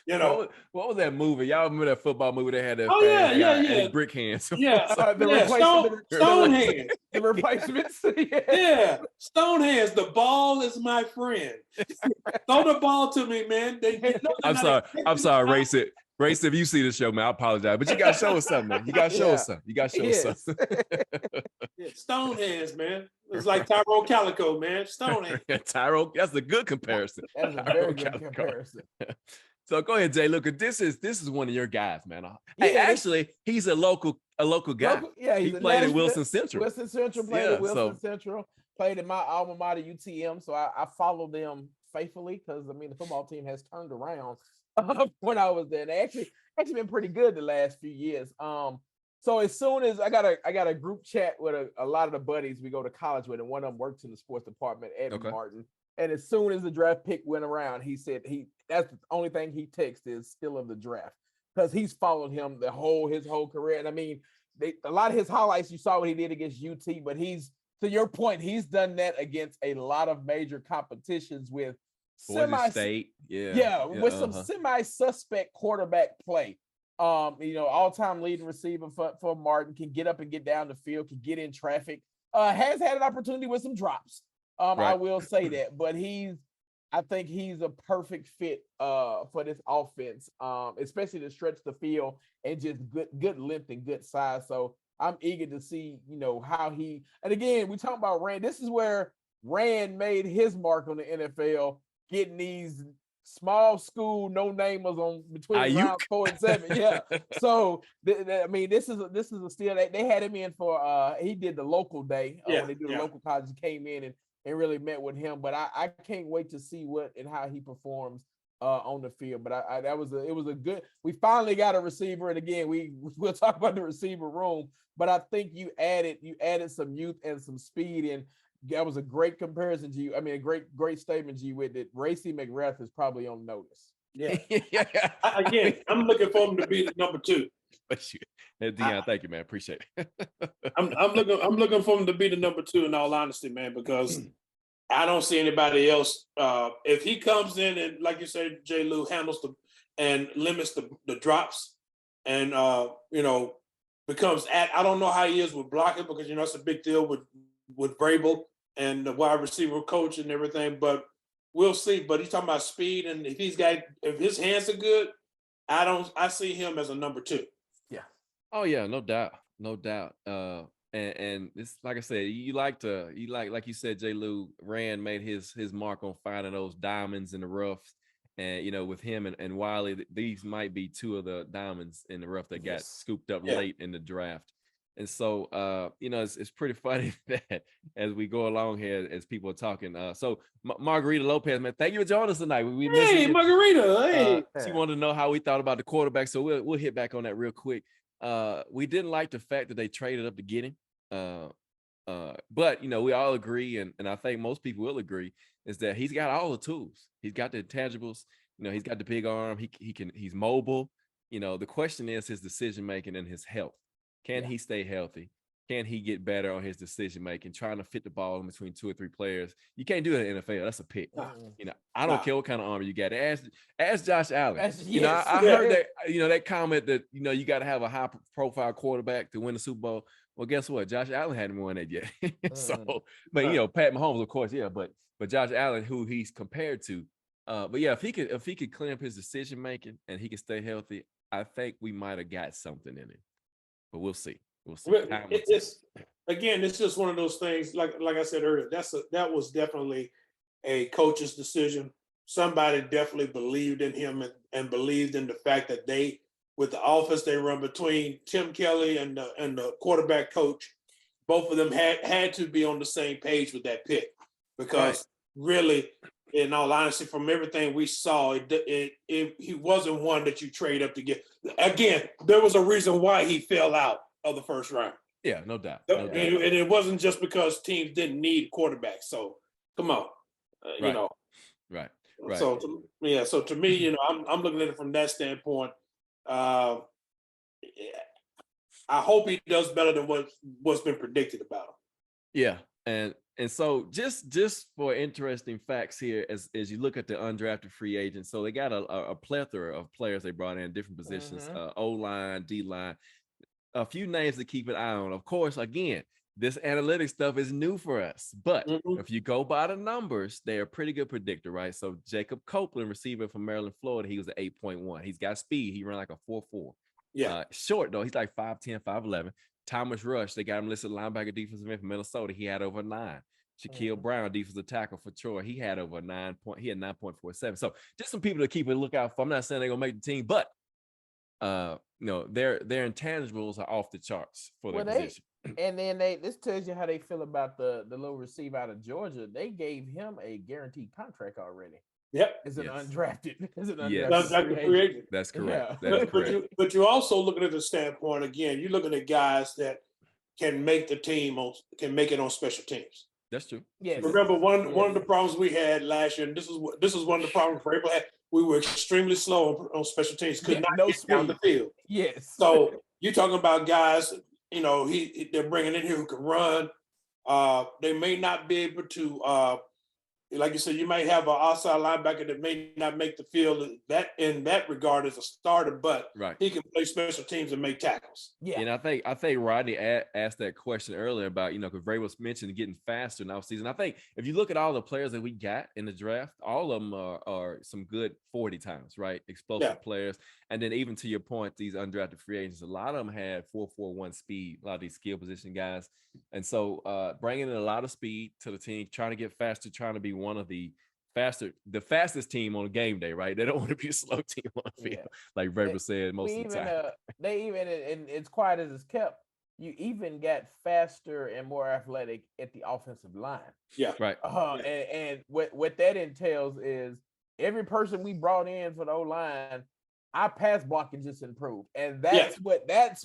What was that movie? Y'all remember that football movie they had that? Oh yeah. Brick hands. Yeah, stone hands. The replacements. Yeah, stone hands. The ball is my friend. Throw the ball to me, man. I'm sorry, Race, if you see the show, man, I apologize. But you got to show us something, man. You got to show us something. You got to show us something. Stone hands, man. It's like Tyrone Calico, man. Stone hands. Tyrone, that's a good comparison. That's a very good comparison. So go ahead, Jay. Look, this is one of your guys, man. Hey, actually, he's a local guy. He played at Wilson Central. Wilson Central played at Wilson Central. Played in my alma mater, UTM. So I follow them faithfully because the football team has turned around when I was there. And they actually been pretty good the last few years. So as soon as I got a group chat with a lot of the buddies we go to college with, and one of them works in the sports department, Evan Martin. And as soon as the draft pick went around, he said that's the only thing he texted is still of the draft, because he's followed him his whole career. And a lot of his highlights, you saw what he did against UT, but to your point, he's done that against a lot of major competitions with state, with some semi-suspect quarterback play. All-time leading receiver for Martin, can get up and get down the field, can get in traffic. Has had an opportunity with some drops. I will say that, but I think he's a perfect fit for this offense, especially to stretch the field and just good length and good size. So I'm eager to see, how and again, we talk about Rand. This is where Rand made his mark on the NFL, getting these small school no-namers on between round 4 and 7. Yeah. So this is a steal. They had him in for he did the local day when they do the local college. He came in and really met with him. But I can't wait to see what and how he performs on the field. But it was a good. We finally got a receiver, and again we'll talk about the receiver room. But I think you added some youth and some speed, and that was a great comparison, G. I mean, a great statement, G. With it, Racy McGrath is probably on notice. Yeah. Yeah. Again, I'm looking for him to be the number 2. But you, Deion, thank you, man. Appreciate it. I'm looking for him to be the number 2 in all honesty, man, because I don't see anybody else. If he comes in and, like you said, J. Lou handles and limits the drops, and becomes I don't know how he is with blocking, because it's a big deal with Vrabel and the wide receiver coach and everything. But we'll see. But he's talking about speed, and if his hands are good, I see him as a number 2. Yeah. Oh yeah, no doubt, no doubt. And it's like I said, like you said, J. Lou Rand made his mark on finding those diamonds in the rough, and with him and Wiley, these might be 2 of the diamonds in the rough that got scooped up late in the draft. And so it's pretty funny that as we go along here, as people are talking. So Margarita Lopez, man, thank you for joining us tonight. Hey, Margarita, hey. She wanted to know how we thought about the quarterback, so we'll hit back on that real quick. We didn't like the fact that they traded up to get him. But we all agree, and I think most people will agree, is that he's got all the tools. He's got the intangibles. He's got the big arm. He's mobile. The question is his decision making and his health. Can he stay healthy? Can he get better on his decision making? Trying to fit the ball in between 2 or 3 players. You can't do that in the NFL. That's a pick. I don't care what kind of arm you got. Ask Josh Allen. I heard that that comment that you got to have a high profile quarterback to win the Super Bowl. Well, guess what? Josh Allen hadn't won that yet. So, but Pat Mahomes, of course, but Josh Allen, who he's compared to, but yeah, if he could clean up his decision making and he could stay healthy, I think we might have got something in him. But we'll see. It's just one of those things. Like I said earlier, that was definitely a coach's decision. Somebody definitely believed in him and believed in the fact that with the offense they run between Tim Kelly and the quarterback coach, both of them had to be on the same page with that pick, because really, in all honesty, from everything we saw, he wasn't one that you trade up to get. Again, there was a reason why he fell out of the first round. Yeah, no doubt. And it wasn't just because teams didn't need quarterbacks. So come on, Right. So to me, I'm looking at it from that standpoint. I hope he does better than what's been predicted about him. Yeah, and so just for interesting facts here, as you look at the undrafted free agents, so they got a plethora of players they brought in different positions, O-line, D-line, a few names to keep an eye on. Of course, again, this analytics stuff is new for us, but if you go by the numbers, they're a pretty good predictor, right? So Jacob Copeland, receiver from Maryland, Florida, he was an 8.1. He's got speed. He ran like a 4.4. Yeah. Short, though. He's like 5'10", 5'11". Thomas Rush, they got him listed linebacker defensive end from Minnesota. He had over 9. Shaquille Brown, defensive tackle for Troy. He had over 9 point. He had 9.47. So just some people to keep a lookout for. I'm not saying they're gonna make the team, but their intangibles are off the charts for their position. And then this tells you how they feel about the little receiver out of Georgia. They gave him a guaranteed contract already. Yep. As an undrafted free agent. That's correct. Yeah. That is correct. But you're also looking at the standpoint, again, you're looking at guys that can make the team can make it on special teams. That's true. Yes. Remember one of the problems we had last year, and this is one of the problems Vrabel had. We were extremely slow on special teams. Could not get down the field. Yes. So you're talking about guys, they're bringing in here who can run. They may not be able to, like you said, you might have an outside linebacker that may not make the field that in that regard as a starter, but he can play special teams and make tackles. Yeah. And I think Rodney asked that question earlier about, because Ray was mentioned getting faster in offseason. I think if you look at all the players that we got in the draft, all of them are some good 40 times, right? Explosive players. And then even to your point, these undrafted free agents, a lot of them had 4.41 speed, a lot of these skill position guys. And so bringing in a lot of speed to the team, trying to get faster, trying to be one of the fastest team on a game day, right? They don't want to be a slow team on the field, like Vrabel said most of the time. They even, and it's quiet as it's kept, you even got faster and more athletic at the offensive line. Yeah. Right. And what that entails is every person we brought in for the O-line, our pass blocking just improved. And that's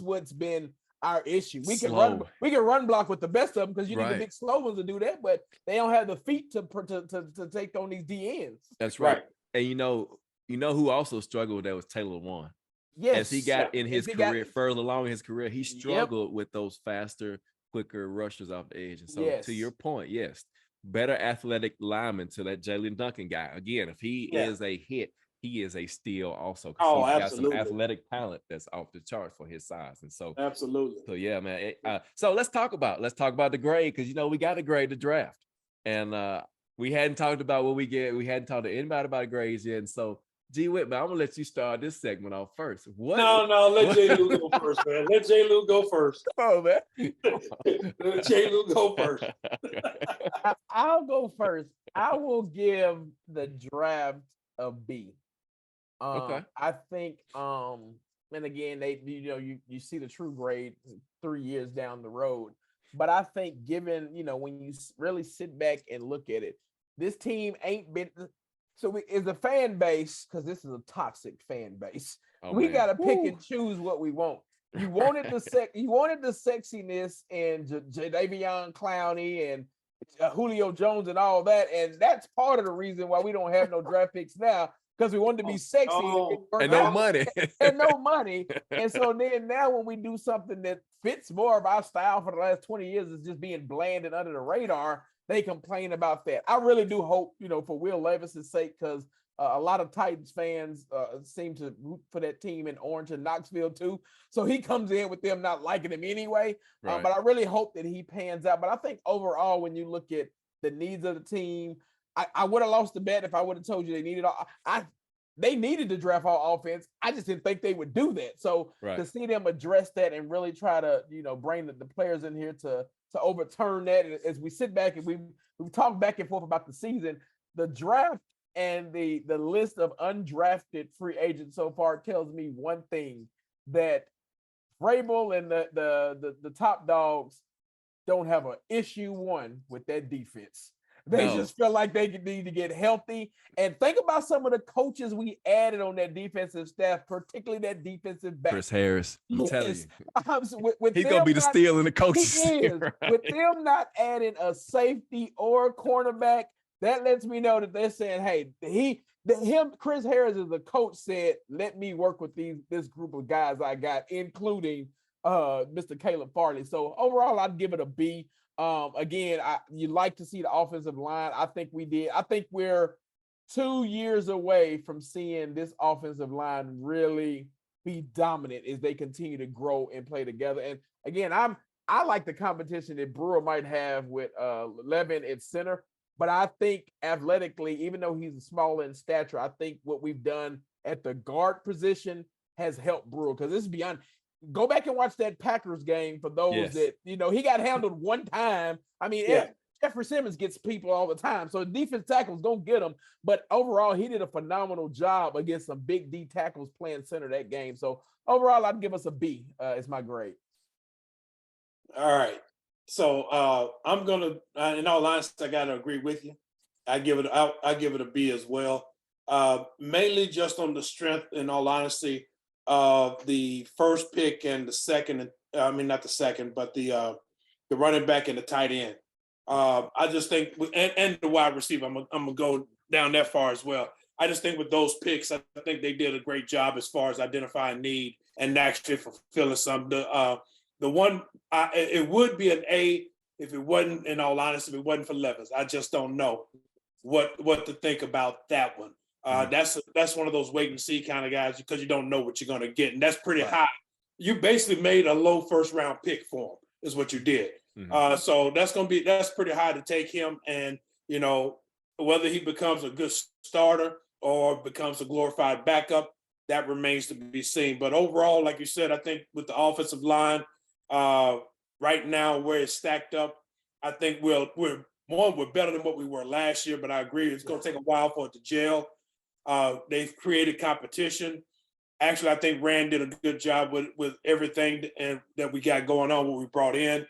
what's been our issue. We can Slow. run block with the best of them because you need the Right. big slow ones to do that, but they don't have the feet to take on these DNs. That's right. Right. And you know who also struggled with that was Taylor Lewan. Yes, As he got in his As he got- career, further along in his career, he Yep. struggled with those faster, quicker rushers off the edge. And so, Yes. to your point, yes, better athletic lineman to that Jalen Duncan guy. Again, if he Yeah. is a hit, he is a steal also. 'Cause Oh, he's absolutely. got some athletic talent that's off the charts for his size. And so, Absolutely. yeah, man. So let's talk about the grade, because we got to grade the draft, and we hadn't talked about what we get. We hadn't talked to anybody about grades yet. And so, G Whitman, I'm gonna let you start this segment off first. No, let J. Lou go first, man. Let J. Lou go first. Oh man, Let J. Lou go first. I'll go first. I will give the draft a B. Okay. I think, and again, you see the true grade 3 years down the road, but I think given, when you really sit back and look at it, this team ain't been. So as a fan base, because this is a toxic fan base, we got to pick and choose what we want. You wanted the sexiness and Jadeveon Clowney and Julio Jones and all that, and that's part of the reason why we don't have no draft picks now, because we wanted to be sexy and no money. and no money. And so then now when we do something that fits more of our style for the last 20 years, is just being bland and under the radar, they complain about that. I really do hope, for Will Levis's sake, because a lot of Titans fans seem to root for that team in Orange and Knoxville too. So he comes in with them not liking him anyway. Right. But I really hope that he pans out. But I think overall, when you look at the needs of the team, I would have lost the bet if I would have told you they needed they needed to draft all offense. I just didn't think they would do that. So to see them address that and really try to, bring the players in here to overturn that, as we sit back and we've talked back and forth about the season, the draft and the list of undrafted free agents so far tells me one thing, that Vrabel and the top dogs don't have an issue with that defense. They just feel like they need to get healthy. And think about some of the coaches we added on that defensive staff, particularly that defensive back. Chris Harris, I'm telling you. He's going to be the steal in the coaches. He is. With them not adding a safety or a cornerback, that lets me know that they're saying, hey, Chris Harris as a coach said, let me work with this group of guys I got, including Mr. Caleb Farley. So overall, I'd give it a B. Again, you like to see the offensive line. I think we did. I think we're 2 years away from seeing this offensive line really be dominant as they continue to grow and play together. And again, I like the competition that Brewer might have with Levin at center, but I think athletically, even though he's smaller in stature, I think what we've done at the guard position has helped Brewer, because this is beyond. Go back and watch that Packers game for those that, he got handled one time. I mean, Jeffrey Simmons gets people all the time, so defense tackles don't get him. But overall, he did a phenomenal job against some big D tackles playing center that game. So overall, I'd give us a B as my grade. All right. So I'm gonna, in all honesty, I gotta agree with you. I give it a B as well. Mainly just on the strength, in all honesty, of the first pick and the second. I mean, not the second, but the running back and the tight end. I just think, and the wide receiver, I'm gonna go down that far as well. I just think with those picks, I think they did a great job as far as identifying need and actually fulfilling some. The one, it would be an A if it wasn't, in all honesty, if it wasn't for Levis. I just don't know what to think about that one. That's one of those wait and see kind of guys, because you don't know what you're going to get, and that's pretty high. You basically made a low first round pick for him, is what you did. So that's pretty high to take him, and whether he becomes a good starter or becomes a glorified backup, that remains to be seen. But overall, like you said, I think with the offensive line right now where it's stacked up, I think we're better than what we were last year. But I agree, it's going to take a while for it to gel. They've created competition. Actually, I think Rand did a good job with everything that we got going on, what we brought in.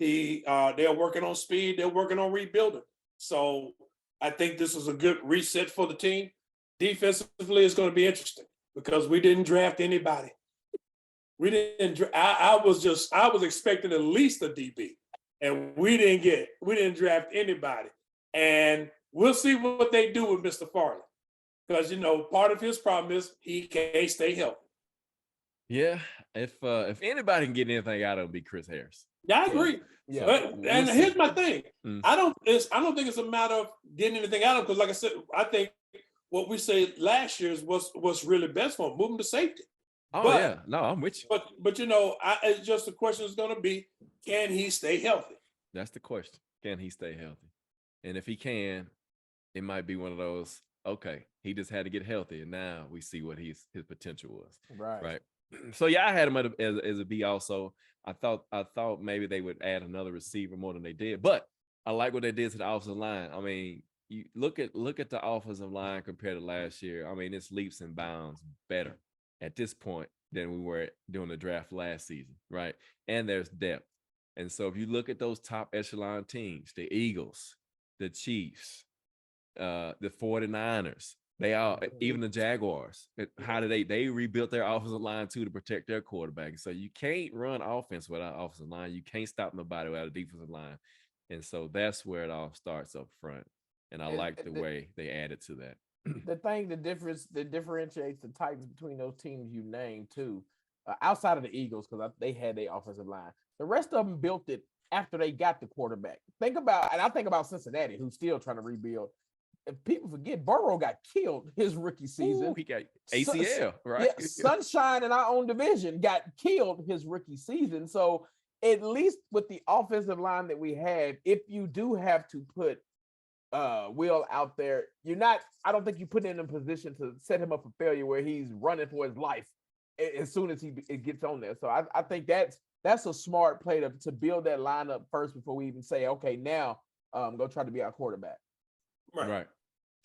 They're working on speed. They're working on rebuilding. So I think this is a good reset for the team. Defensively, it's going to be interesting because we didn't draft anybody. We didn't. I was expecting at least a DB, and we didn't draft anybody. And we'll see what they do with Mr. Farley, because part of his problem is he can't stay healthy. Yeah, if anybody can get anything out of him, be Chris Harris. Yeah, I agree. Yeah. But, We'll and see. here's my thing. Mm. I don't think it's a matter of getting anything out of him, because, like I said, I think what we said last year is what's really best for him. Move him to safety. Oh But- yeah, no, I'm with you. But it's just the question is going to be, can he stay healthy? That's the question. Can he stay healthy? And if he can, it might be one of those. Okay, he just had to get healthy, and now we see what his potential was. Right. So yeah, I had him as a B also. I thought maybe they would add another receiver more than they did, but I like what they did to the offensive line. I mean, you look at the offensive line compared to last year. I mean, it's leaps and bounds better at this point than we were doing the draft last season, right? And there's depth. And so if you look at those top echelon teams, the Eagles, the Chiefs, the 49ers, they all, even the Jaguars, how do they rebuilt their offensive line too to protect their quarterback. So you can't run offense without offensive line. You can't stop nobody without a defensive line. And so that's where it all starts up front. And I like the way they added to that. The thing that differentiates the Titans between those teams you named too, outside of the Eagles, because they had their offensive line. The rest of them built it after they got the quarterback. I think about Cincinnati, who's still trying to rebuild. If people forget, Burrow got killed his rookie season. Ooh, he got ACL, right? Yeah, Sunshine in our own division got killed his rookie season. So at least with the offensive line that we have, if you do have to put Will out there, I don't think you put him in a position to set him up for failure where he's running for his life as soon as it gets on there. So I think that's a smart play to build that lineup first before we even say, okay, now go try to be our quarterback. Right.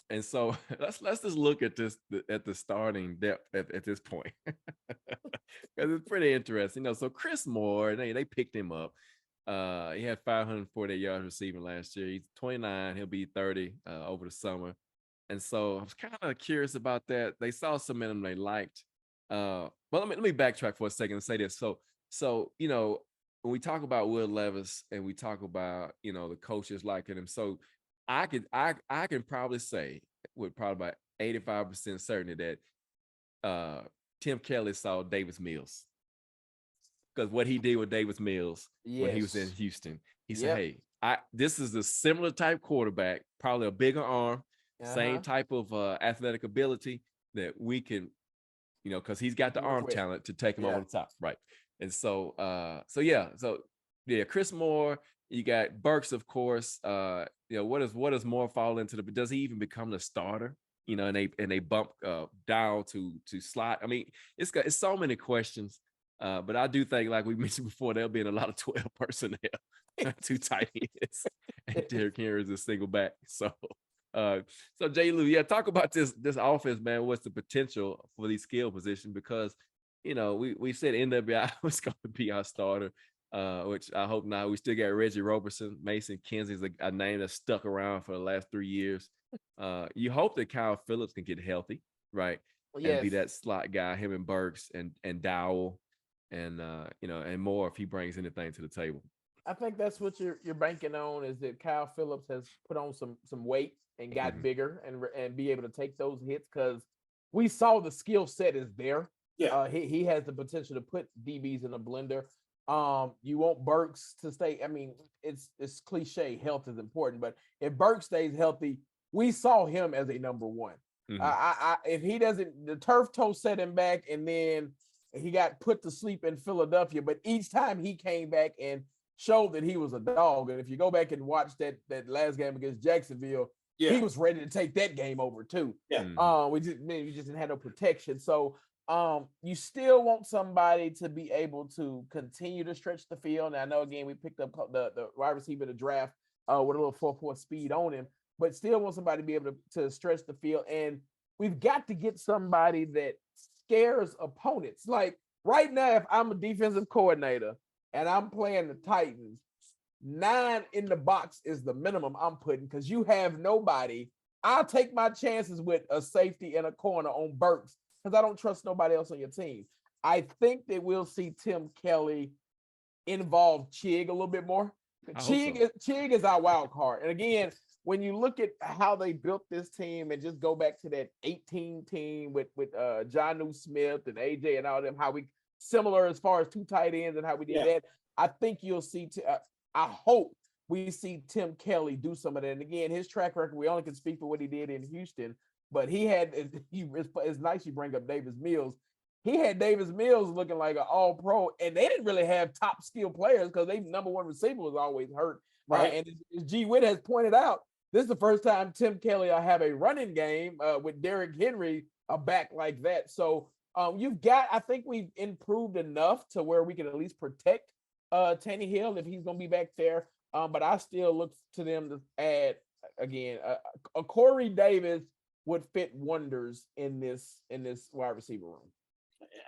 And so let's just look at this at the starting depth at this point, because it's pretty interesting. So Chris Moore, they picked him up. He had 548 yards receiving last year. He's 29. He'll be 30 over the summer. And so I was kind of curious about that. They saw some in him they liked. Well, let me backtrack for a second and say this. So when we talk about Will Levis and we talk about the coaches liking him, so I can probably say with probably about 85% certainty that Tim Kelly saw Davis Mills, because what he did with Davis Mills when he was in Houston, he said, "Hey, this is a similar type quarterback, probably a bigger arm, same type of athletic ability that we can, because he's got the arm talent to take him over the top, right?" And so, Chris Moore. You got Burks, of course. What does Moore fall into does he even become the starter? And they bump down to slot. I mean, it's so many questions. But I do think, like we mentioned before, there'll be in a lot of 12 personnel, 2 tight ends, and Derrick Henry is a single back. So J. Lou, talk about this offense, man. What's the potential for these skill positions? Because we said NWI was going to be our starter. Which I hope not. We still got Reggie Roberson, Mason Kinsey's a name that's stuck around for the last 3 years. You hope that Kyle Phillips can get healthy, right? And be that slot guy, him and Burks and Dowell and and more if he brings anything to the table. I think that's what you're banking on, is that Kyle Phillips has put on some weight and got bigger and be able to take those hits, because we saw the skill set is there. Yeah, he has the potential to put DBs in a blender. You want Burks to stay. I mean, it's cliche, health is important, but if Burks stays healthy, we saw him as a number one. If he doesn't, the turf toe set him back, and then he got put to sleep in Philadelphia. But each time he came back and showed that he was a dog. And if you go back and watch that last game against Jacksonville, he was ready to take that game over too. Yeah. We just didn't have no protection. So you still want somebody to be able to continue to stretch the field. And I know, again, we picked up the wide receiver in the draft with a little 4.4 speed on him, but still want somebody to be able to stretch the field. And we've got to get somebody that scares opponents. Like right now, if I'm a defensive coordinator and I'm playing the Titans, 9 in the box is the minimum I'm putting, because you have nobody. I'll take my chances with a safety and a corner on Burks, because I don't trust nobody else on your team. I think that we'll see Tim Kelly involve Chig a little bit more. I hope so. Chig is our wild card. And again, when you look at how they built this team and just go back to that 18 team with Jonnu Smith and AJ and all them, how we similar as far as two tight ends and how we did that. I think you'll see. I hope we see Tim Kelly do some of that. And again, his track record, we only can speak for what he did in Houston, but it's nice you bring up Davis Mills. He had Davis Mills looking like an all-pro, and they didn't really have top skill players because they number one receiver was always hurt. Right. And as G. Witt has pointed out, this is the first time Tim Kelly will have a running game with Derrick Henry, a back like that. So I think we've improved enough to where we can at least protect Tannehill if he's going to be back there. But I still look to them to add, again, a Corey Davis would fit wonders in this wide receiver room.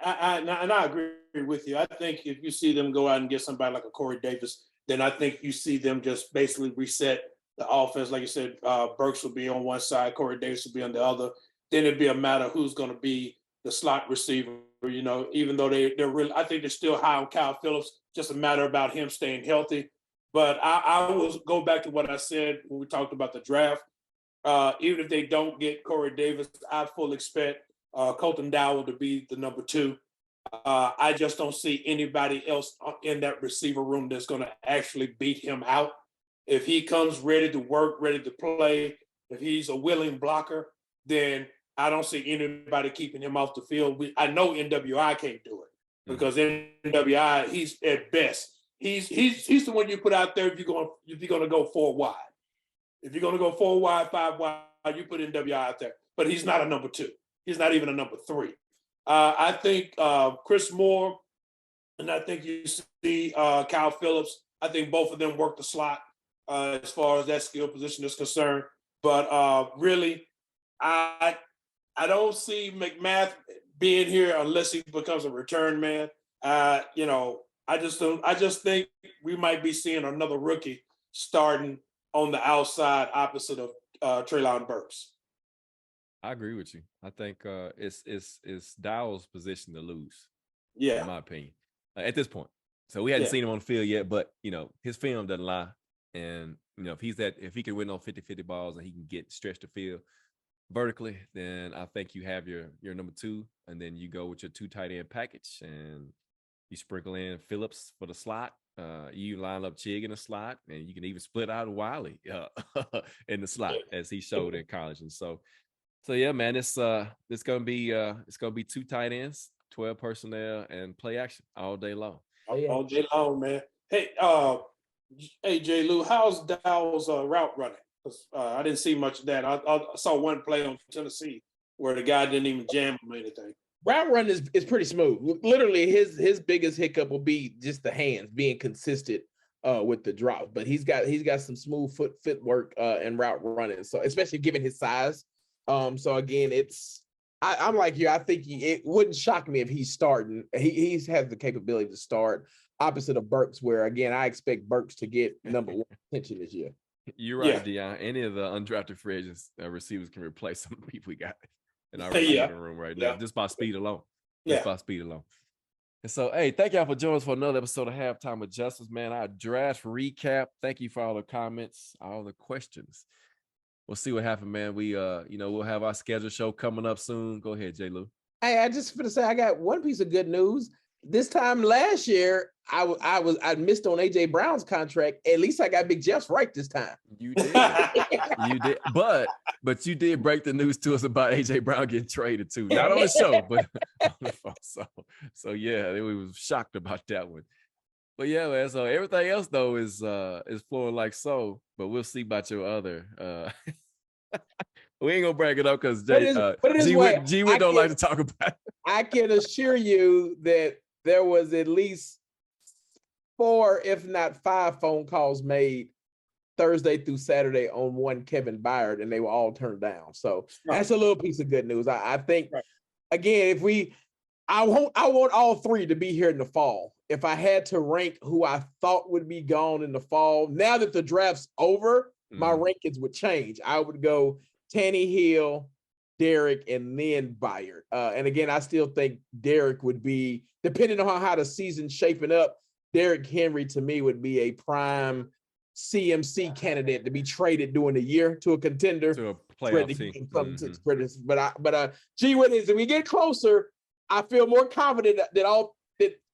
I agree with you. I think if you see them go out and get somebody like a Corey Davis, then I think you see them just basically reset the offense. Like you said, Burks will be on one side, Corey Davis will be on the other. Then it'd be a matter of who's going to be the slot receiver. You know, even though they're really, I think they're still high on Kyle Phillips. Just a matter about him staying healthy. But I will go back to what I said when we talked about the draft. Even if they don't get Corey Davis, I fully expect Colton Dowell to be the number 2. I just don't see anybody else in that receiver room that's going to actually beat him out. If he comes ready to work, ready to play, if he's a willing blocker, then I don't see anybody keeping him off the field. I know NWI can't do it because NWI, he's at best. He's the one you put out there if you're going to go 4 wide. If you're going to go 4 wide, 5 wide, you put NWI out there. But he's not a number 2. He's not even a number 3. I think Chris Moore, and I think you see Kyle Phillips. I think both of them work the slot as far as that skill position is concerned. But really, I don't see McMath being here unless he becomes a return man. I just think we might be seeing another rookie starting on the outside opposite of Treylon Burks. I agree with you. I think it's Dowell's position to lose. Yeah, in my opinion, at this point. So we hadn't seen him on the field yet, but his film doesn't lie. And if he can win on 50-50 balls and he can stretch the field vertically, then I think you have your number 2, and then you go with your 2 tight end package, and you sprinkle in Phillips for the slot. You line up Chig in the slot, and you can even split out Wiley in the slot as he showed in college. And so yeah, man, it's gonna be 2 tight ends, 12 personnel, and play action all day long. All day long, man. Hey, J. Lou, how's Dowell's route running? Because I didn't see much of that. I saw one play on Tennessee where the guy didn't even jam him or anything. Route run is pretty smooth. Literally, his biggest hiccup will be just the hands being consistent with the drop. But he's got some smooth footwork and route running. So especially given his size. So again, I'm like you. I think it wouldn't shock me if he's starting. He has the capability to start opposite of Burks, where again I expect Burks to get number 1 attention this year. You're right, Dion. Any of the undrafted free agents receivers can replace some of the people we got in our receiving room right now, just by speed alone. By speed alone. And so, hey, thank y'all for joining us for another episode of Halftime with Justice, man. Our draft recap. Thank you for all the comments, all the questions. We'll see what happens, man. We, we'll have our scheduled show coming up soon. Go ahead, J. Lou. Hey, I just want to say I got one piece of good news. This time last year, I missed on AJ Brown's contract. At least I got Big Jeff's right this time. You did, you did, but you did break the news to us about AJ Brown getting traded too. Not on the show, but on the phone. So yeah, we was shocked about that one. But yeah, man. So everything else though is flowing like so. But we'll see about your other. We ain't gonna brag it up because G Witt don't like to talk about it. I can assure you that there was at least 4, if not 5, phone calls made Thursday through Saturday on one Kevin Byard, and they were all turned down. So that's a little piece of good news. I think again, I want all 3 to be here in the fall. If I had to rank who I thought would be gone in the fall, now that the draft's over, my rankings would change. I would go Tannehill, Derrick, and then Bayard. And again, I still think Derrick would be, depending on how the season's shaping up, Derrick Henry to me would be a prime CMC candidate to be traded during the year to a contender. To a playoff team. But gee whiz, as we get closer, I feel more confident that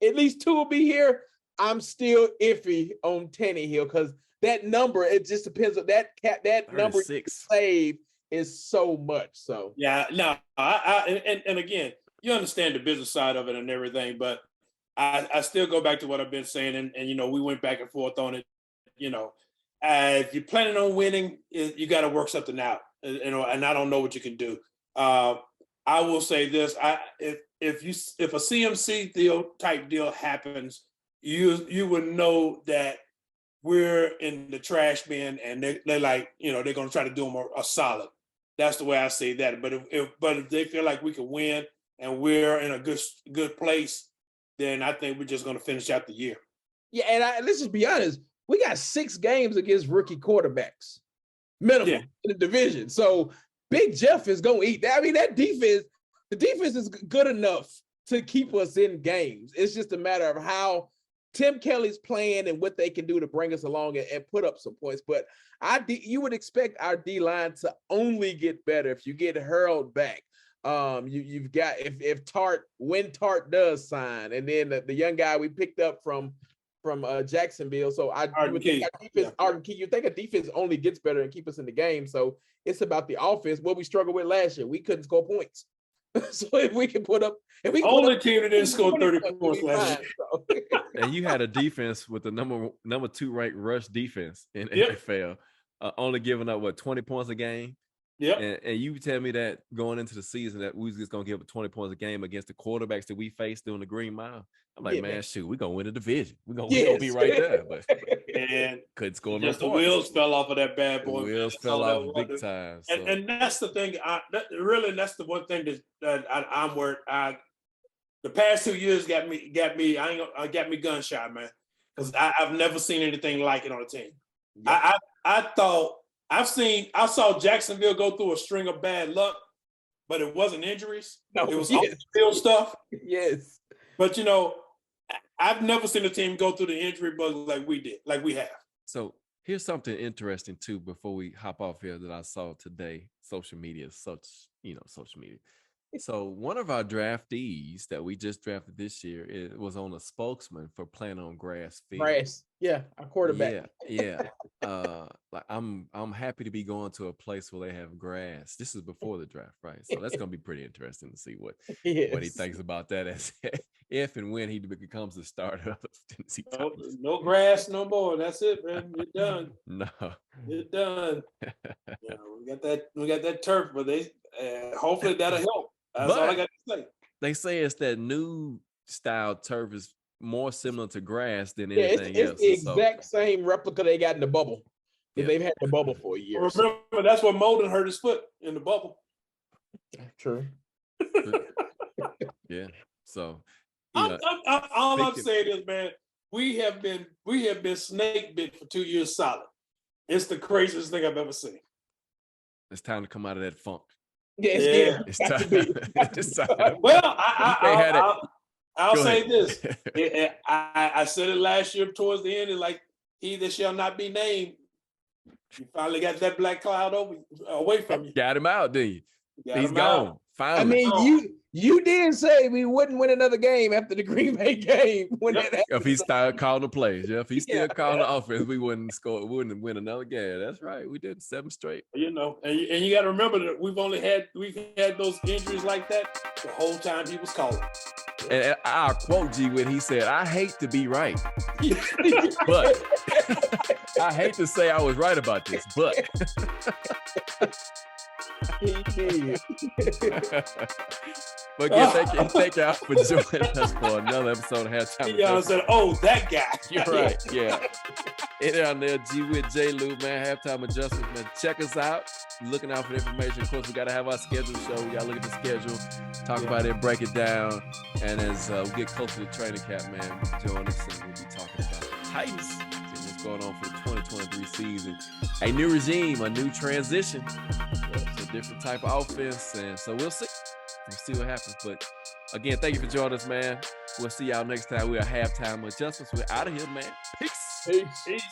at least two will be here. I'm still iffy on Tannehill because that number, it just depends on that number you save is so much. So yeah, no, and again, you understand the business side of it and everything, but I still go back to what I've been saying, and we went back and forth on it. If you're planning on winning, you got to work something out. And I don't know what you can do. I will say this: if a CMC type deal happens, you would know that we're in the trash bin, and they're like, they're going to try to do them a solid. That's the way I see that. But if they feel like we can win and we're in a good place, then I think we're just going to finish out the year. Yeah, and let's just be honest. We got 6 games against rookie quarterbacks, minimum in the division. So Big Jeff is going to eat that. I mean, the defense is good enough to keep us in games. It's just a matter of how Tim Kelly's playing and what they can do to bring us along and put up some points. But you would expect our D-line to only get better if you get hurled back. You've got when Tart does sign, and then the young guy we picked up from Jacksonville. So you think a defense only gets better and keep us in the game. So it's about the offense. What we struggled with last year, we couldn't score points. So if we can put up, only team that didn't score 30 points last year. So. And you had a defense with the number 2 ranked rush defense in NFL, only giving up 20 points a game. Yeah, and you tell me that going into the season that we was just gonna give up 20 points a game against the quarterbacks that we faced during the Green Mile. I'm like, man, shoot, we're gonna win the division. We're gonna be right there. But and couldn't score no points. The wheels fell off of that bad boy. The wheels fell off big time. So. And that's the thing. That's the one thing that I'm worried. The past 2 years got me gun shy, man, because I've never seen anything like it on a team. Yeah. I saw Jacksonville go through a string of bad luck, but it wasn't injuries. No, it was field stuff. Yes. But I've never seen a team go through the injury bug like we have. So here's something interesting too before we hop off here that I saw today. Social media. So one of our draftees that we just drafted this year was on a spokesman for playing on grass field. Grass, yeah, our quarterback. Yeah. Like I'm happy to be going to a place where they have grass. This is before the draft, right? So that's gonna be pretty interesting to see what he thinks about that as if and when he becomes the starter of Tennessee Titans. No grass no more. That's it, man. You're done. No, you're done. We got that turf, but hopefully that'll help. That's all I got to say. They say it's that new style turf is more similar to grass than anything else. It's the exact same replica they got in the bubble. They've had the bubble for a year. Remember, that's what Molden hurt his foot in the bubble. True. Yeah. So all I'm saying is, man, we have been snake bit for 2 years solid. It's the craziest thing I've ever seen. It's time to come out of that funk. Yeah. It's time. Well, I'll say this. I said it last year towards the end. It's like, he that shall not be named. You finally got that black cloud away from you. Got him out, did you? He's gone. Finally. I mean, you did say we wouldn't win another game after the Green Bay game. If he started calling the plays, if he still calling the offense, we wouldn't win another game. That's right. We did 7 straight. And you got to remember that we've had those injuries like that the whole time he was calling. And I'll quote G when he said, "I hate to be right, but I hate to say I was right about this, but." He did. But again, thank y'all for joining us for another episode of Halftime. Y'all said, "Oh, that guy." You're right. Yeah. It down there, G with J. Lou, man. Halftime adjustments, man. Check us out. Looking out for the information. Of course, we got to have our schedule show. We got to look at the schedule, talk about it, break it down. And as we get closer to training camp, man, join us and we'll be talking about the Titans. See what's going on for the 2023 season. A new regime, a new transition. So different type of offense. And so we'll see. We'll see what happens. But again, thank you for joining us, man. We'll see y'all next time. We are halftime adjustments. We're out of here, man. Peace. Peace. Peace.